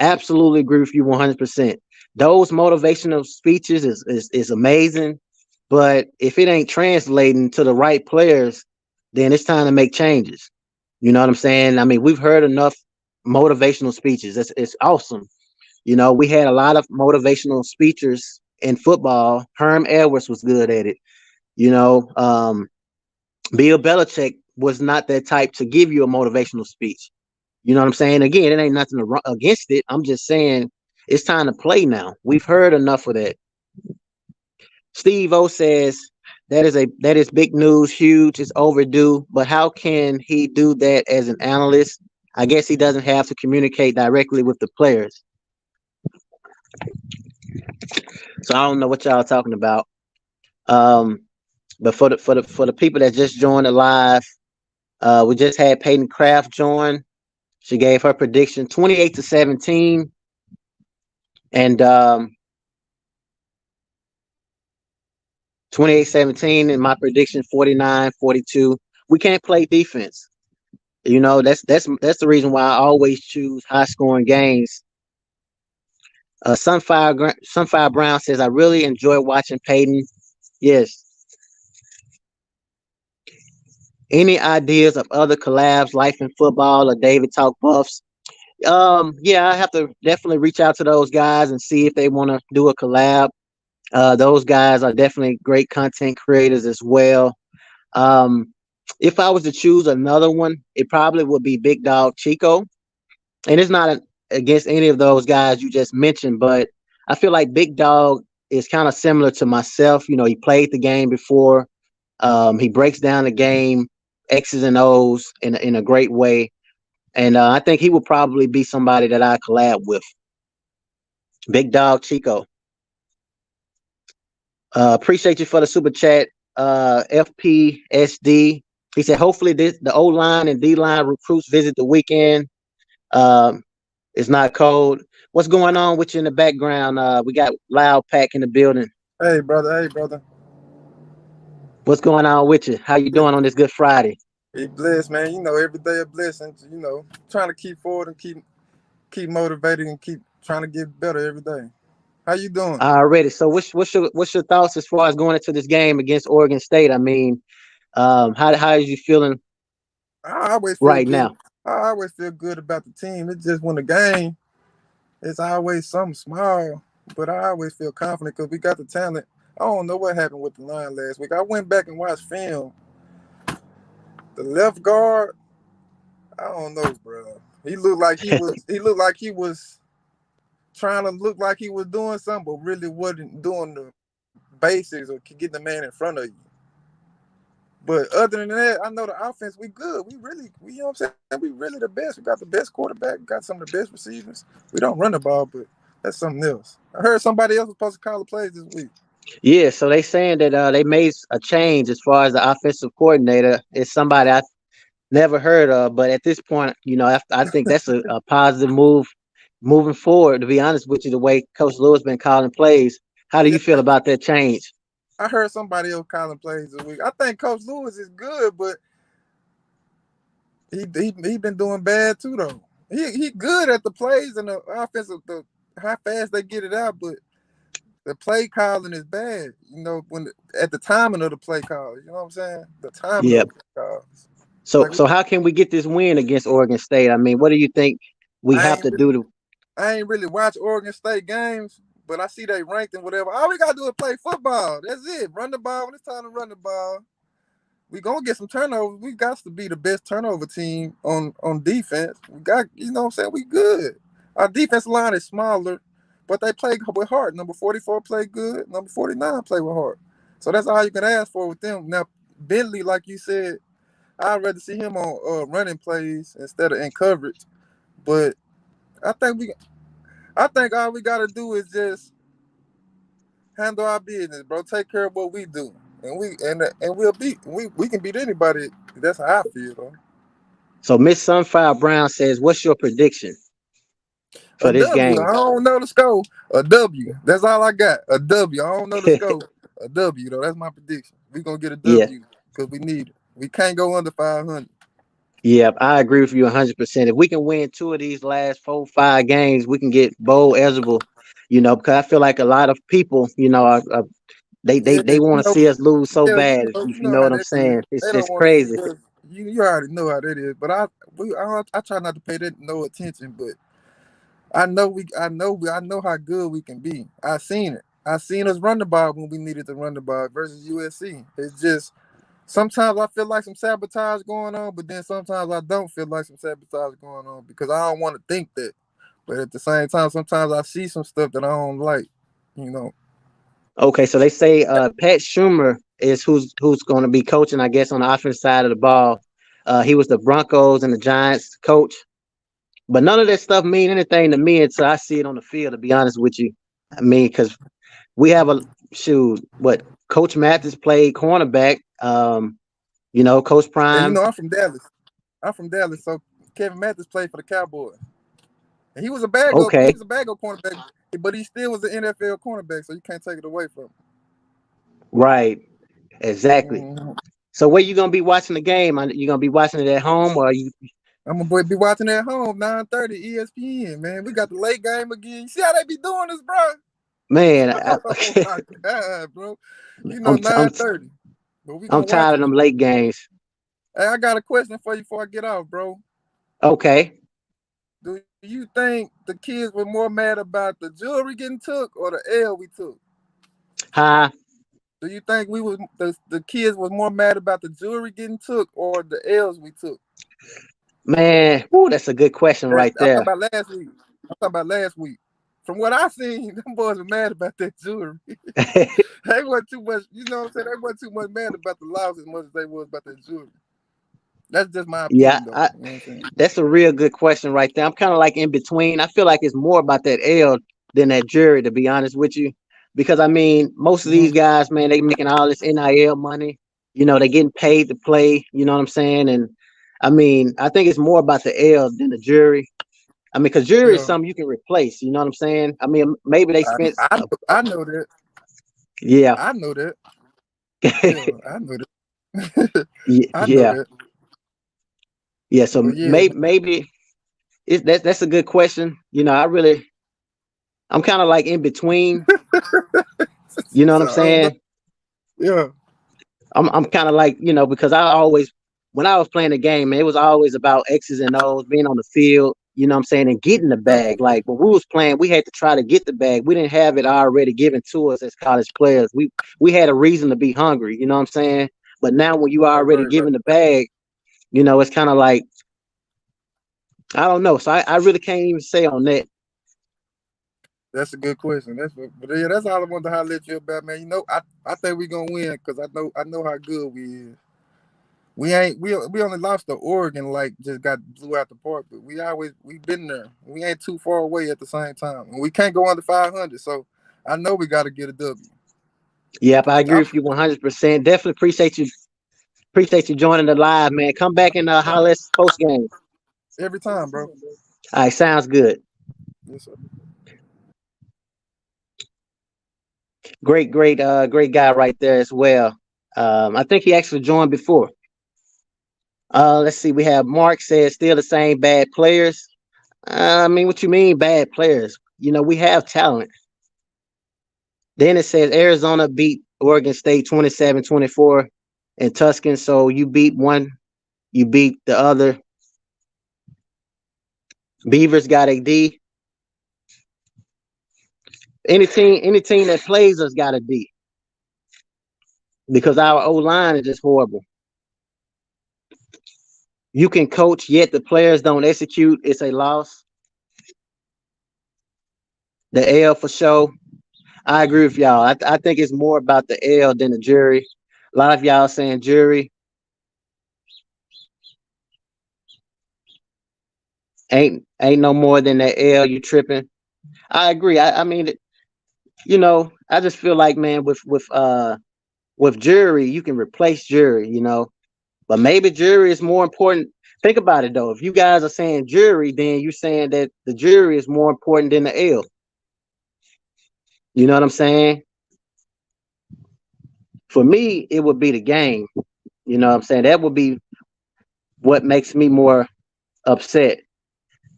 absolutely agree with you 100%. Those motivational speeches is amazing, but if it ain't translating to the right players, then it's time to make changes. You know what I'm saying? I mean, we've heard enough motivational speeches. It's awesome. You know, we had a lot of motivational speakers in football. Herm Edwards was good at it. You know, Bill Belichick was not that type to give you a motivational speech. You know what I'm saying? Again, it ain't nothing against it. I'm just saying it's time to play now. We've heard enough of that. Steve O says that is big news, huge, it's overdue. But how can he do that as an analyst? I guess he doesn't have to communicate directly with the players. So I don't know what y'all are talking about. But for the people that just joined the live, we just had Peyton Kraft join. She gave her prediction 28-17. And 28-17, and my prediction 49-42. We can't play defense. You know, that's the reason why I always choose high scoring games. Sunfire Brown says, I really enjoy watching Peyton. Yes. Any ideas of other collabs, Life in Football or David Talk Buffs? Yeah, I have to definitely reach out to those guys and see if they want to do a collab. Those guys are definitely great content creators as well. If I was to choose another one, it probably would be Big Dog Chico. And it's not against any of those guys you just mentioned, but I feel like Big Dog is kind of similar to myself. You know, he played the game before. He breaks down the game, X's and O's in a great way. And I think he would probably be somebody that I collab with. Big Dog Chico. Appreciate you for the super chat. FPSD. He said, hopefully the O-line and D-line recruits visit the weekend. It's not cold. What's going on with you in the background? We got Loud Pack in the building. Hey, brother. Hey, brother. What's going on with you? How you doing on this Good Friday? Be blessed, man. You know, every day a blessing. You know, trying to keep forward and keep motivated and keep trying to get better every day. How you doing? Already. So what's your thoughts as far as going into this game against Oregon State? I mean, how are you feeling I always feel right good. now? I always feel good about the team. It's just when the game, it's always something small, but I always feel confident because we got the talent. I don't know what happened with the line last week. I went back and watched film. The left guard, I don't know, bro. He looked like he was trying to look like he was doing something, but really wasn't doing the basics or getting the man in front of you. But other than that, I know the offense, we good. We you know what I'm saying? We really the best. We got the best quarterback. We got some of the best receivers. We don't run the ball, but that's something else. I heard somebody else was supposed to call the plays this week. Yeah, so they saying that they made a change as far as the offensive coordinator. It's somebody I never heard of, but at this point, you know, I think that's a positive move moving forward. To be honest with you, the way Coach Lewis been calling plays, how do you feel about that change? I heard somebody else calling plays this week. I think Coach Lewis is good, but he been doing bad too though. He good at the plays and the offensive, how fast they get it out, but the play calling is bad. You know, at the timing of the play calls. You know what I'm saying? The timing of the play calls. So how can we get this win against Oregon State? I mean, what do you think we have to do to? I ain't really watch Oregon State games, but I see they ranked and whatever. All we gotta do is play football. That's it. Run the ball when it's time to run the ball. We gonna get some turnovers. We got to be the best turnover team on defense. We got, you know what I'm saying? We good. Our defensive line is smaller, but they play with heart. Number 44 play good. Number 49 play with heart. So that's all you can ask for with them. Now, Bentley, like you said, I'd rather see him on running plays instead of in coverage. But I think all we gotta do is just handle our business, bro. Take care of what we do, and we'll beat. We can beat anybody. That's how I feel, though. So Miss Sunflower Brown says, "What's your prediction A for this W. game?" I don't know the score. A W. That's all I got. A W. I don't know the score. A W, though. That's my prediction. We're going to get a Yeah, W because we need it. We can't go under 500. yeah, I agree with you 100%. If we can win 2 of these last 4, 5 games, we can get bowl eligible. Because I feel like a lot of people, Yeah, they want to see us lose so yeah, bad. If you you know know how what I'm that is. saying, it's They don't just want to see crazy. us. You already know how that is. But I try not to pay that no attention. But I know how good we can be. I seen it. I seen us run the ball when we needed to run the ball versus USC. It's just sometimes I feel like some sabotage going on, but then sometimes I don't feel like some sabotage going on because I don't want to think that. But at the same time, sometimes I see some stuff that I don't like. You know. Okay, so they say Pat Schumer is who's going to be coaching, I guess, on the offensive side of the ball. He was the Broncos and the Giants coach, but none of that stuff mean anything to me until I see it on the field. To be honest with you, I mean, because we have what Coach Mathis played cornerback. Coach And Prime. I'm from Dallas. So Kevin Mathis played for the Cowboys. And he was a bag up Okay, cornerback, but he still was an NFL cornerback, so you can't take it away from right, exactly. him. So where you gonna be watching the game? You gonna be watching it at home, or you? I'm gonna be watching at home, 9:30 ESPN, man. We got the late game again. You see how they be doing this, bro? Man, Oh my God, bro. I'm 9:30. But we I'm gonna watch tired of it. them late games. Hey, I got a question for you before I get off, bro. Okay. Do you think the kids were more mad about the jewelry getting took or the L we took? Huh? Do you think the kids was more mad about the jewelry getting took or the L's we took? Man, that's a good question right I'm talking there. about last week. From what I seen, them boys were mad about that jewelry. They weren't too much, you know what I'm saying? They weren't too much mad about the loss as much as they was about that jewelry. That's just my Yeah, opinion, though. You know what I'm saying? that's a real good question right there. I'm kind of like in between. I feel like it's more about that L than that jury, to be honest with you, because I mean, most of these guys, man, they making all this NIL money. They getting paid to play. You know what I'm saying? And I mean, I think it's more about the L than the jury. I mean, because jury is Yeah. something you can replace. You know what I'm saying? I mean, maybe they spent. I know that. Yeah. I know that. Yeah, I know that. I know Yeah. that. Yeah. So But yeah, maybe that's a good question. I'm kind of like in between. You know what I'm saying? Yeah. I'm kind of like, because when I was playing the game, man, it was always about X's and O's, being on the field, you know what I'm saying, and getting the bag. Like when we was playing, we had to try to get the bag. We didn't have it already given to us as college players. We had a reason to be hungry, you know what I'm saying? But now when you are already given the bag, it's kind of like, I don't know. So I really can't even say on that. That's a good question. But yeah, that's all I wanted to highlight you about, man. I think we're gonna win because I know how good we is. We only lost to Oregon, like just got blew out the park, but we've been there. We ain't too far away at the same time. And we can't go under 500, so I know we got to get a W. Yep, I agree with you 100%. Definitely appreciate you joining the live, man. Come back and holler at post game. Every time, bro. All right, sounds good. Yes, sir. Great guy right there as well. I think he actually joined before. Let's see. We have Mark says still the same bad players. I mean, what you mean bad players? We have talent. Then it says Arizona beat Oregon State 27-24 in Tuscan. So you beat one, you beat the other. Beavers got a D. Any team that plays us got a D. Because our O-line is just horrible. You can coach, yet the players don't execute. It's a loss. The L for sure. I agree with y'all. I think it's more about the L than the jury. A lot of y'all saying jury. Ain't no more than that L. You tripping. I agree. I mean, I just feel like, man, with jury, you can replace jury, but maybe jury is more important. Think about it though. If you guys are saying jury, then you're saying that the jury is more important than the L. You know what I'm saying? For me, it would be the game. You know what I'm saying? That would be what makes me more upset,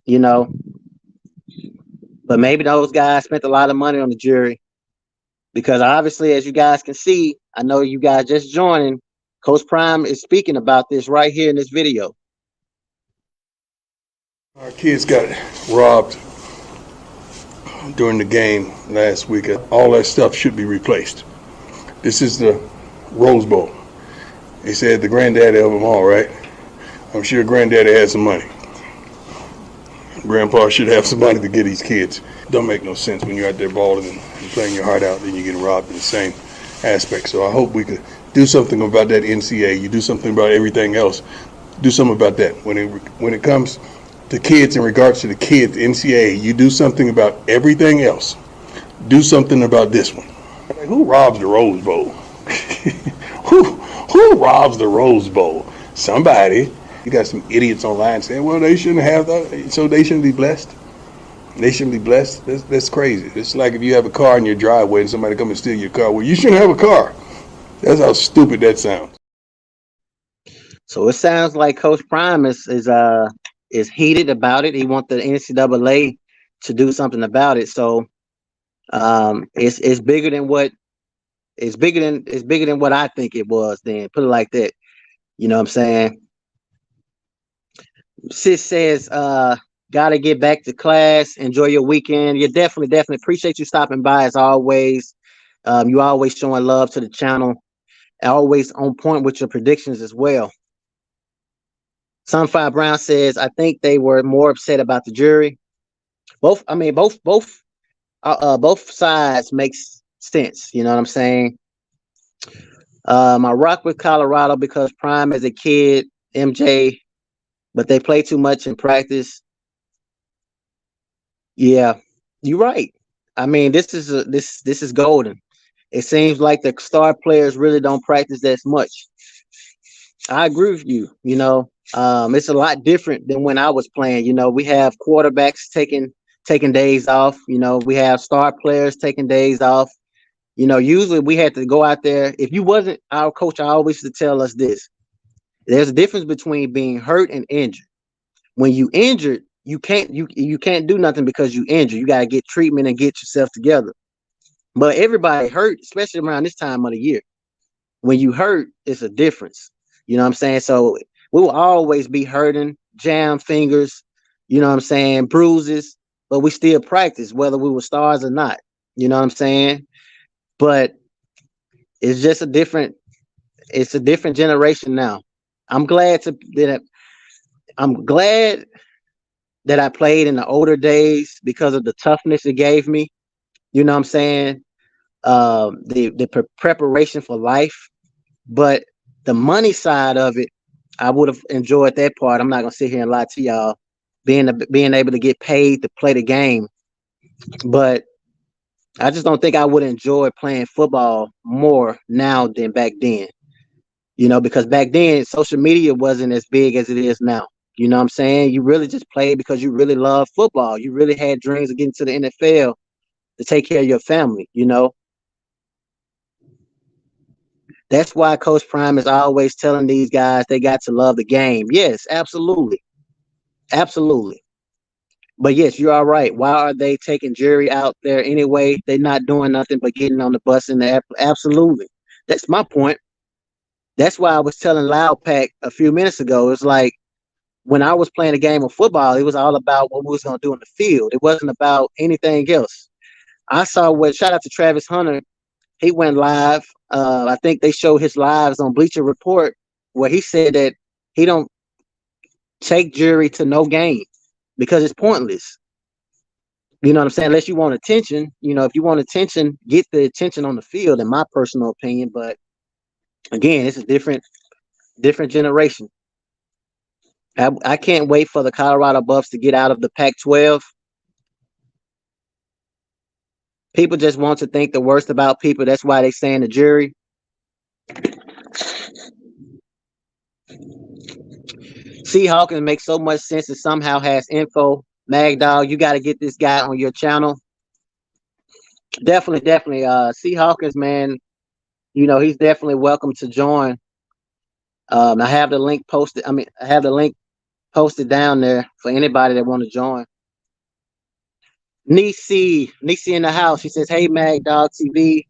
you know. But maybe those guys spent a lot of money on the jury because obviously, as you guys can see, I know you guys just joining. Coach Prime is speaking about this right here in this video. Our kids got robbed during the game last week. All that stuff should be replaced. This is the Rose Bowl. They said the granddaddy of them all, right? I'm sure granddaddy had some money. Grandpa should have some money to get these kids. Don't make no sense when you're out there balling and playing your heart out, then you get robbed in the same aspect. So I hope we could do something about that NCAA. You do something about everything else. Do something about that. When it comes to kids, in regards to the kids, NCAA, you do something about everything else. Do something about this one. Like, who robs the Rose Bowl? Who robs the Rose Bowl? Somebody. You got some idiots online saying, well, they shouldn't have that, so they shouldn't be blessed. They shouldn't be blessed. That's crazy. It's like if you have a car in your driveway and somebody come and steal your car. Well, you shouldn't have a car. That's how stupid that sounds. So it sounds like Coach Prime is heated about it. He wants the NCAA to do something about it. So it's bigger than what it's bigger than what I think it was. Then put it like that. You know what I'm saying? Sis says, gotta get back to class. Enjoy your weekend. You definitely appreciate you stopping by as always. You always showing love to the channel. Always on point with your predictions as well. Sunfire Brown says, I think they were more upset about the jury. Both sides makes sense. You know what I'm saying? I rock with Colorado because Prime as a kid, MJ, but they play too much in practice. Yeah, you're right. I mean, this is golden. It seems like the star players really don't practice that much. I agree with you. It's a lot different than when I was playing. We have quarterbacks taking days off. We have star players taking days off. Usually we had to go out there. If you wasn't our coach, I always used to tell us this. There's a difference between being hurt and injured. When you injured, you can't do nothing because you injured. You got to get treatment and get yourself together. But everybody hurt, especially around this time of the year. When you hurt, it's a difference. You know what I'm saying? So we will always be hurting, jam fingers, you know what I'm saying, bruises, but we still practice whether we were stars or not. You know what I'm saying? But it's just a different generation now. I'm glad that I played in the older days because of the toughness it gave me. You know what I'm saying? The preparation for life, but the money side of it, I would have enjoyed that part. I'm not gonna sit here and lie to y'all, being able to get paid to play the game, but I just don't think I would enjoy playing football more now than back then. Because back then social media wasn't as big as it is now. You know what I'm saying? You really just played because you really love football. You really had dreams of getting to the NFL to take care of your family, That's why Coach Prime is always telling these guys they got to love the game. Yes, absolutely. Absolutely. But yes, you are right. Why are they taking jury out there anyway? They're not doing nothing but getting on the bus in the absolutely. That's my point. That's why I was telling Loud Pack a few minutes ago. It's like when I was playing a game of football, it was all about what we was going to do in the field. It wasn't about anything else. I saw shout out to Travis Hunter. He went live. I think they showed his lives on Bleacher Report where he said that he don't take jury to no game because it's pointless. You know what I'm saying? Unless you want attention, if you want attention, get the attention on the field, in my personal opinion. But again, it's a different generation. I can't wait for the Colorado Buffs to get out of the Pac-12. People just want to think the worst about people. That's why they say in the jury. C. Hawkins makes so much sense and somehow has info. MAGDOG, you got to get this guy on your channel. Definitely. C. Hawkins, man, he's definitely welcome to join. I have the link posted. I have the link posted down there for anybody that want to join. Nisi in the house. She says, "Hey, MAGDOG TV.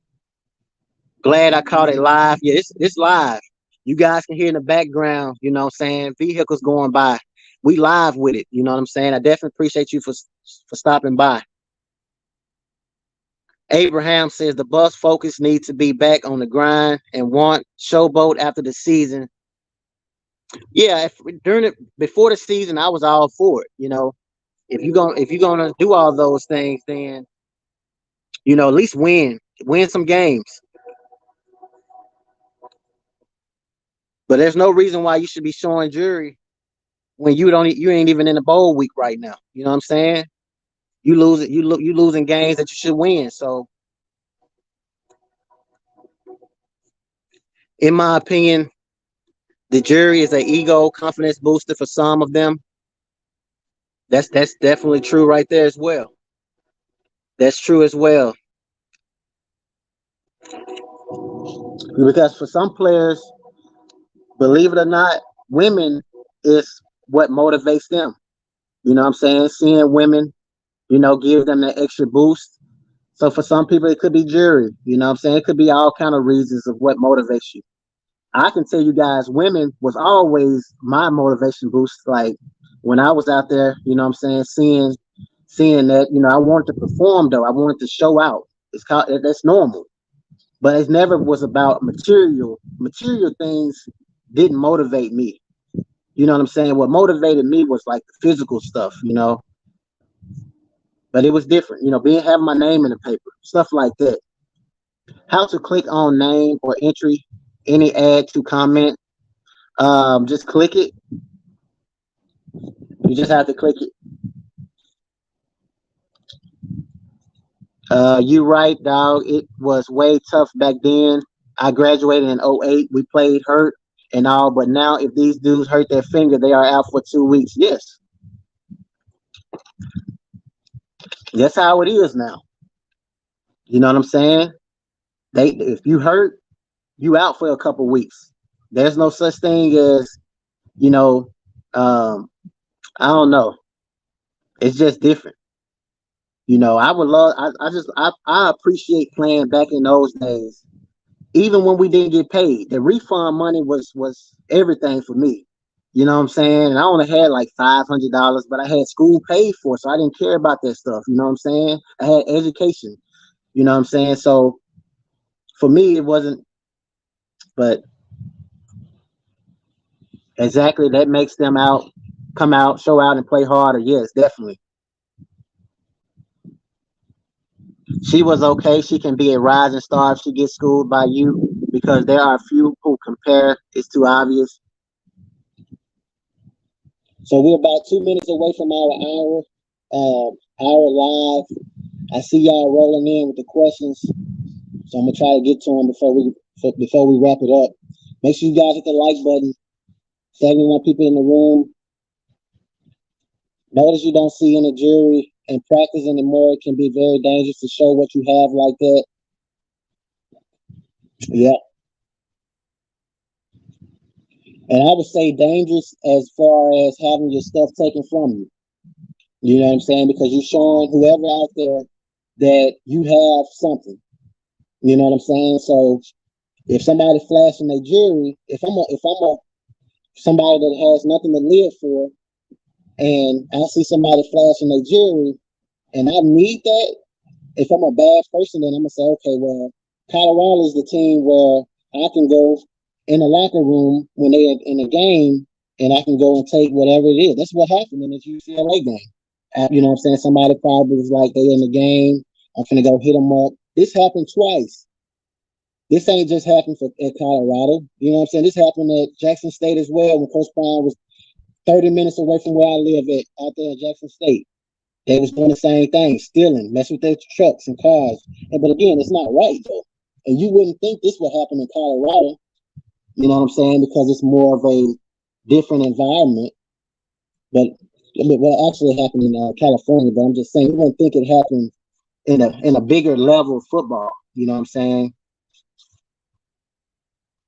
Glad I caught it live. Yeah, it's live. You guys can hear in the background, vehicles going by. We live with it. You know what I'm saying? I definitely appreciate you for stopping by." Abraham says the bus focus needs to be back on the grind and want showboat after the season. Yeah, before the season, I was all for it. If you're gonna do all those things, then at least win some games. But there's no reason why you should be showing jury when you ain't even in the bowl week right now. You know what I'm saying? You losing games that you should win. So, in my opinion, the jury is an ego confidence booster for some of them. That's definitely true right there as well. That's true as well. Because for some players, believe it or not, women is what motivates them. You know what I'm saying? Seeing women, give them that extra boost. So for some people, it could be jury. You know what I'm saying? It could be all kind of reasons of what motivates you. I can tell you guys, women was always my motivation boost. Like when I was out there, you know what I'm saying, seeing that, I wanted to perform though. I wanted to show out. That's normal. But it never was about material. Material things didn't motivate me. You know what I'm saying? What motivated me was like the physical stuff, But it was different, having my name in the paper, stuff like that. How to click on name or entry, any add to comment. Just click it. You just have to click it. You right, dog. It was way tough back then. I graduated in 08. We played hurt and all, but now if these dudes hurt their finger, they are out for 2 weeks. Yes. That's how it is now. You know what I'm saying? If you hurt, you out for a couple weeks. There's no such thing as, I don't know. It's just different. I would love. I appreciate playing back in those days. Even when we didn't get paid, the refund money was everything for me. You know what I'm saying? And I only had like $500, but I had school paid for, so I didn't care about that stuff. You know what I'm saying? I had education. You know what I'm saying? So for me, it wasn't. But exactly, that makes them come out, show out, and play harder. Yes, definitely. She was okay. She can be a rising star if she gets schooled by you, because there are a few who compare. It's too obvious. So we're about 2 minutes away from our hour live. I see y'all rolling in with the questions, so I'm gonna try to get to them before we wrap it up. Make sure you guys hit the like button. 71 people in the room. Notice you don't see any jury in practice anymore. It can be very dangerous to show what you have like that. Yeah. And I would say dangerous as far as having your stuff taken from you. You know what I'm saying? Because you're showing whoever out there that you have something. You know what I'm saying? So if somebody flashing their jewelry, if I'm somebody that has nothing to live for, and I see somebody flashing their jewelry, and I need that, if I'm a bad person, then I'm gonna say, okay, well, Colorado is the team where I can go in the locker room when they're in a game, and I can go and take whatever it is. That's what happened in this UCLA game. You know what I'm saying? Somebody probably was like, they in the game, I'm gonna go hit them up. This happened twice. This ain't just happened at Colorado. You know what I'm saying? This happened at Jackson State as well when Coach Brown was 30 minutes away from where I live out there in Jackson State. They was doing the same thing, stealing, messing with their trucks and cars. But again, it's not right though. And you wouldn't think this would happen in Colorado. You know what I'm saying? Because it's more of a different environment. But what actually happened in California, but I'm just saying you wouldn't think it happened in a bigger level of football. You know what I'm saying?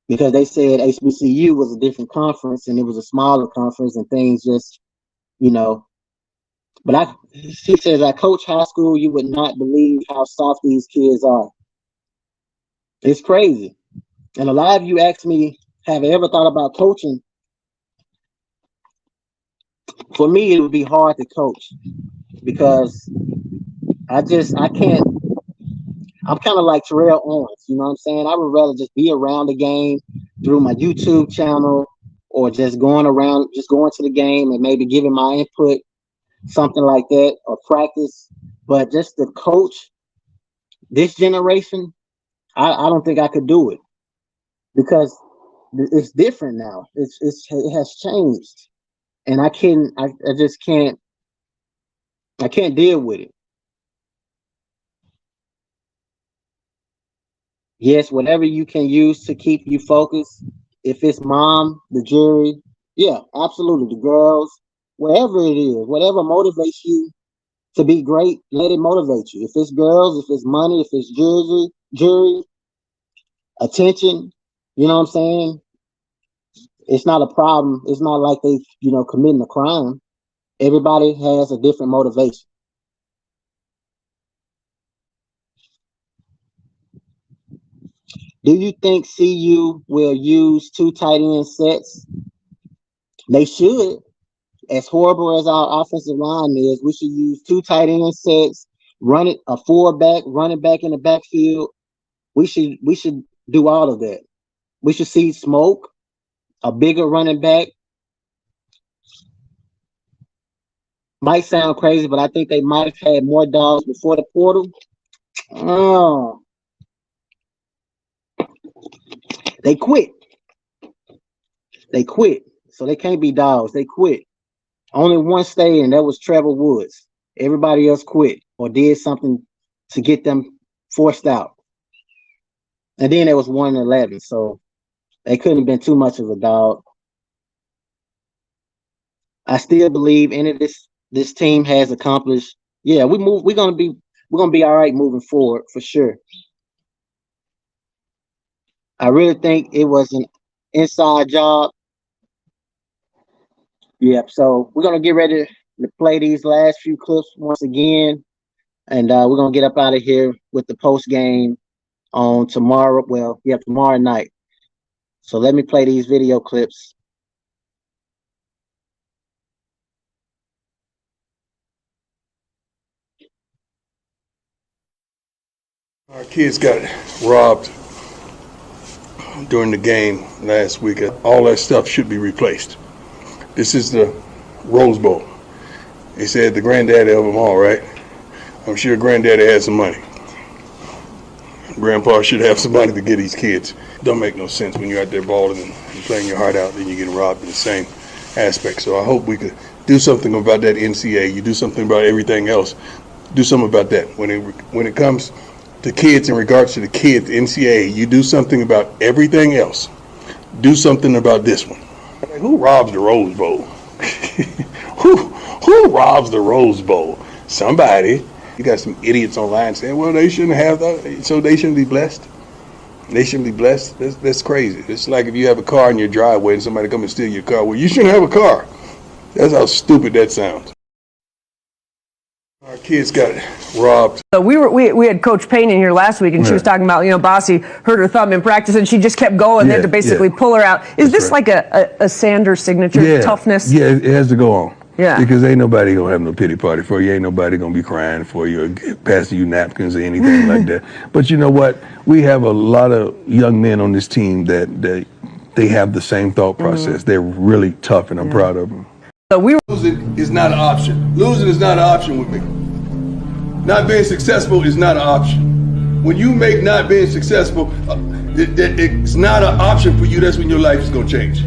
Because they said HBCU was a different conference and it was a smaller conference and things just, you know. But she says, I coach high school, you would not believe how soft these kids are. It's crazy. And a lot of you asked me, have I ever thought about coaching? For me, it would be hard to coach because I can't. I'm kind of like Terrell Owens, you know what I'm saying? I would rather just be around the game through my YouTube channel or just going to the game and maybe giving my input, something like that, or practice. But just to coach this generation, I don't think I could do it because it's different now. It has changed, and I just can't deal with it. Yes, whatever you can use to keep you focused. If it's mom, the jury, yeah, absolutely. The girls, wherever it is, whatever motivates you to be great, let it motivate you. If it's girls, if it's money, if it's jury, attention, you know what I'm saying? It's not a problem. It's not like they, committing a crime. Everybody has a different motivation. Do you think CU will use 2 tight end sets? They should. As horrible as our offensive line is, we should use 2 tight end sets, run it a fullback, running back in the backfield. We should do all of that. We should see smoke, a bigger running back. Might sound crazy, but I think they might have had more dogs before the portal. Oh. They quit. So they can't be dogs. They quit. Only one stayed, and that was Trevor Woods. Everybody else quit or did something to get them forced out. And then there was 1-11, so they couldn't have been too much of a dog. I still believe any of this team has accomplished. Yeah, we're gonna be all right moving forward for sure. I really think it was an inside job. Yep. So we're gonna get ready to play these last few clips once again, and we're gonna get up out of here with the post game on tomorrow. Well, yeah, tomorrow night. So let me play these video clips. Our kids got robbed during the game last week. All that stuff should be replaced. This is the Rose Bowl. They said the granddaddy of them all, right? I'm sure granddaddy had some money. Grandpa should have some money to get these kids. Don't make no sense when you're out there balling and playing your heart out, then you get robbed in the same aspect. So I hope we could do something about that NCAA. You do something about everything else. Do something about that. When it comes to kids, in regards to the kids, NCAA, you do something about everything else. Do something about this one. Who robs the Rose Bowl? Who robs the Rose Bowl? Somebody. You got some idiots online saying, well, they shouldn't have that, so they shouldn't be blessed. They shouldn't be blessed. That's crazy. It's like if you have a car in your driveway and somebody come and steal your car. Well, you shouldn't have a car. That's how stupid that sounds. Our kids got robbed. So we had Coach Payton in here last week, and she was talking about, Bossy hurt her thumb in practice, and she just kept going. They had to basically pull her out. Is this like a Sanders signature, toughness? Yeah, it has to go on. Yeah. Because ain't nobody going to have no pity party for you. Ain't nobody going to be crying for you or passing you napkins or anything like that. But you know what? We have a lot of young men on this team that they have the same thought process. They're really tough, and I'm proud of them. So Losing is not an option. Losing is not an option with me. Not being successful is not an option. When you make not being successful, it's not an option for you. That's when your life is going to change.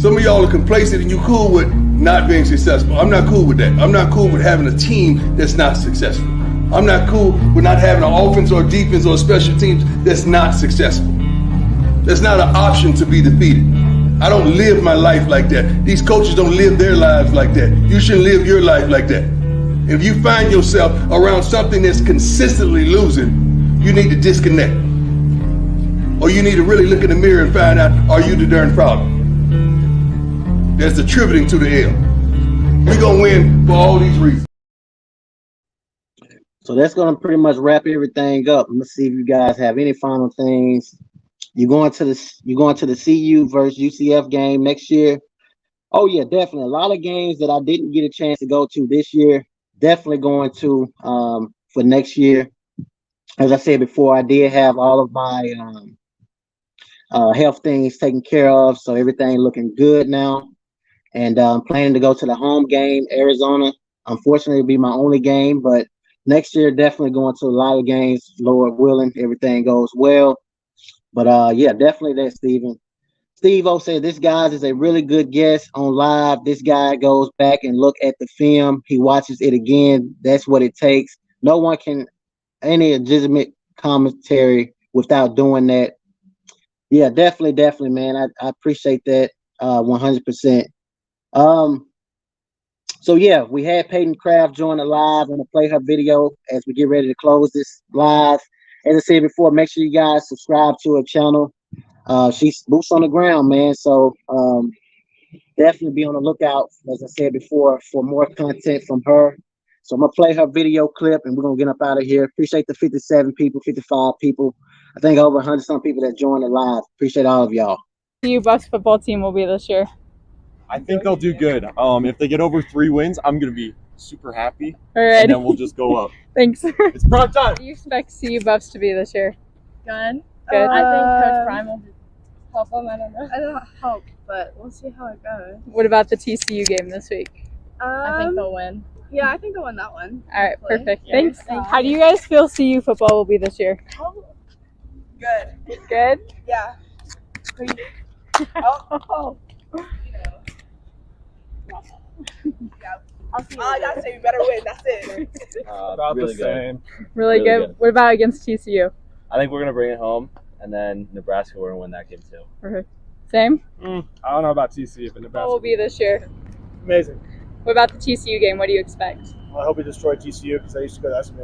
Some of y'all are complacent and you cool with not being successful. I'm not cool with that. I'm not cool with having a team that's not successful. I'm not cool with not having an offense or defense or special teams that's not successful. That's not an option to be defeated. I don't live my life like that. These coaches don't live their lives like that. You shouldn't live your life like that. If you find yourself around something that's consistently losing, you need to disconnect. Or you need to really look in the mirror and find out, are you the darn problem? That's attributing to the L. We're going to win for all these reasons. So that's going to pretty much wrap everything up. Let's see if you guys have any final things. You're going to the CU versus UCF game next year. Oh yeah, definitely. A lot of games that I didn't get a chance to go to this year, definitely going to for next year. As I said before, I did have all of my health things taken care of, so everything looking good now. And I'm planning to go to the home game, Arizona. Unfortunately, it'll be my only game, but next year definitely going to a lot of games, Lord willing, everything goes well. But yeah, definitely that, Steven. Steve O said this guy is a really good guest on live. This guy goes back and look at the film. He watches it again. That's what it takes. No one can any legitimate commentary without doing that. Yeah, definitely, man. I appreciate that 100%. So yeah, we had Peyton Craft join the live. I'm gonna play her video as we get ready to close this live. As I said before, make sure you guys subscribe to her channel. She's boots on the ground, man. So definitely be on the lookout, as I said before, for more content from her. So I'm gonna play her video clip and we're gonna get up out of here. Appreciate the 57 people, 55 people. I think over 100 some people that joined the live. Appreciate all of y'all. TCU Bucks football team will be this year? I think they'll do good. If they get over 3 wins, I'm gonna be super happy. All right. And then we'll just go up. Thanks. It's prime time. What do you expect CU Buffs to be this year? Good. Good. I think Coach Prime will help them. I don't know. I don't hope, but we'll see how it goes. What about the TCU game this week? I think they'll win. Yeah, I think they'll win that one. All right, hopefully. perfect. Yeah. Thanks. How do you guys feel CU football will be this year? Good. Good? Yeah. That's it. You better win. That's it. About really the good. same. Really good. What about against TCU? I think we're gonna bring it home, and then Nebraska, we're gonna win that game too. Perfect. Same? I don't know about TCU, but Nebraska What will be this year? amazing. What about the TCU game? What do you expect? I hope we destroy TCU because I used to go to SMU.